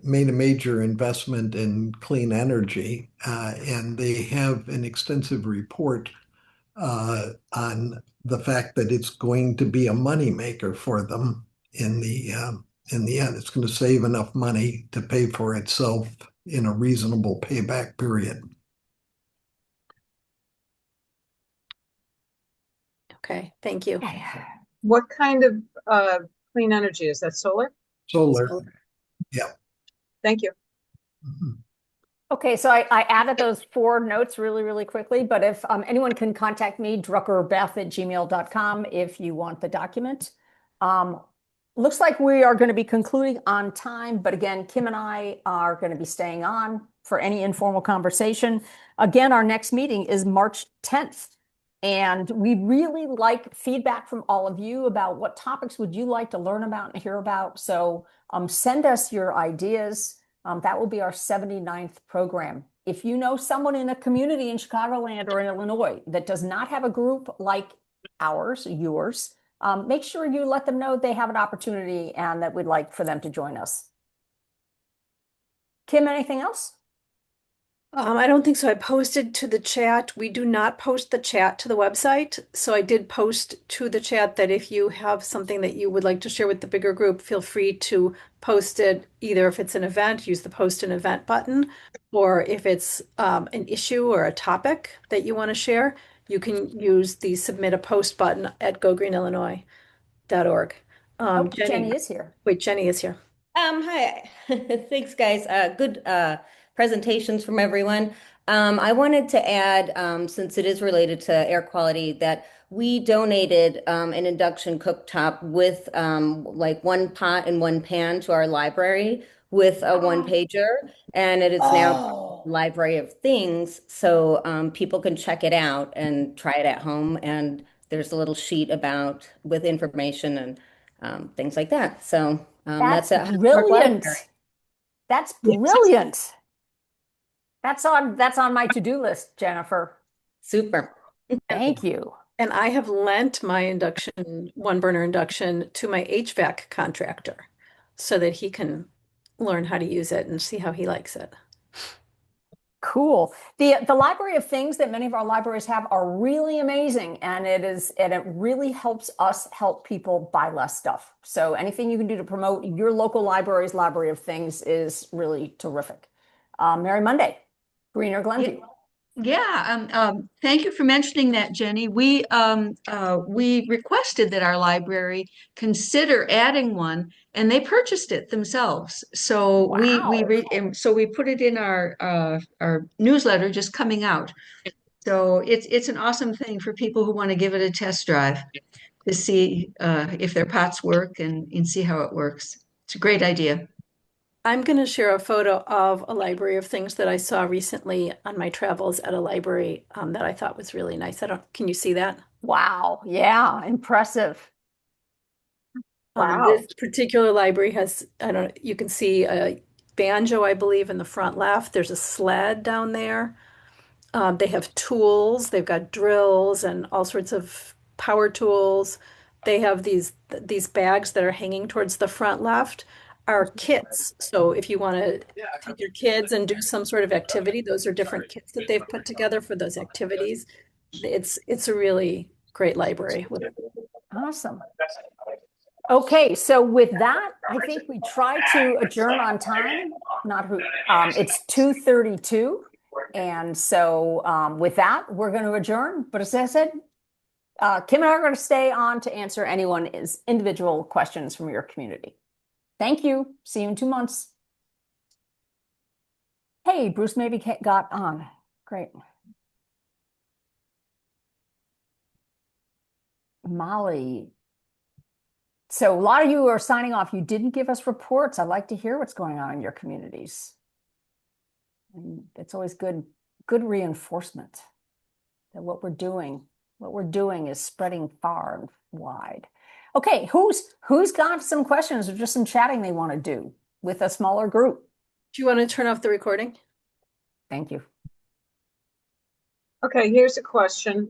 made a major investment in clean energy, and they have an extensive report on the fact that it's going to be a moneymaker for them in the end. It's going to save enough money to pay for itself in a reasonable payback period.
Okay, thank you.
What kind of clean energy is that? Solar?
Solar. Yeah.
Thank you.
Mhm.
Okay, so I added those 4 notes really, really quickly, but if anyone can contact me, druckerbeth@gmail.com, if you want the document. Looks like we are going to be concluding on time, but again, Kim and I are going to be staying on for any informal conversation. Again, our next meeting is March 10th. And we really like feedback from all of you about what topics would you like to learn about and hear about. So send us your ideas. That will be our 79th program. If you know someone in a community in Chicagoland or in Illinois that does not have a group like yours, make sure you let them know they have an opportunity and that we'd like for them to join us. Kim, anything else?
I don't think so. I posted to the chat. We do not post the chat to the website. So I did post to the chat that if you have something that you would like to share with the bigger group, feel free to post it. Either if it's an event, use the post an event button, or if it's an issue or a topic that you want to share, you can use the submit a post button at gogreenillinois.org.
Jenny is here.
Wait, Jenny is here.
Hi. Thanks, guys. Good presentations from everyone. I wanted to add, since it is related to air quality, that we donated an induction cooktop with like 1 pot and 1 pan to our library with a 1-pager, and it is now a library of things, so people can check it out and try it at home. And there's a little sheet with information and things like that. So
That's
at Hyde Park
brilliant.
Library.
That's brilliant. That's on my to-do list, Jennifer.
Super.
Thank you.
And I have lent my 1-burner induction to my HVAC contractor so that he can learn how to use it and see how he likes it.
Cool. The library of things that many of our libraries have are really amazing, and it really helps us help people buy less stuff. So anything you can do to promote your local library's library of things is really terrific. Mary Monday, Greener Glenview.
Yeah, thank you for mentioning that, Jenny. We requested that our library consider adding one, and they purchased it themselves. So we put it in our newsletter just coming out. So it's an awesome thing for people who want to give it a test drive to see if their pots work and see how it works. It's a great idea.
I'm going to share a photo of a library of things that I saw recently on my travels at a library that I thought was really nice. Can you see that?
Wow. Yeah. Impressive.
Wow.
This particular library has, I don't know, you can see a banjo, I believe, in the front left. There's a sled down there. They have tools. They've got drills and all sorts of power tools. They have these bags that are hanging towards the front left are kits. So if you want to take your kids and do some sort of activity, those are different kits that they've put together for those activities. It's a really great library.
Awesome. Okay, so with that, I think we try to adjourn on time. Not who, it's 2:32. And so with that, we're going to adjourn. But as I said, Kim and I are going to stay on to answer anyone's individual questions from your community. Thank you. See you in 2 months. Hey, Bruce maybe got on. Great. Molly. So a lot of you are signing off. You didn't give us reports. I'd like to hear what's going on in your communities. And it's always good reinforcement that what we're doing is spreading far and wide. Okay, who's got some questions or just some chatting they want to do with a smaller group?
Do you want to turn off the recording?
Thank you.
Okay, here's a question.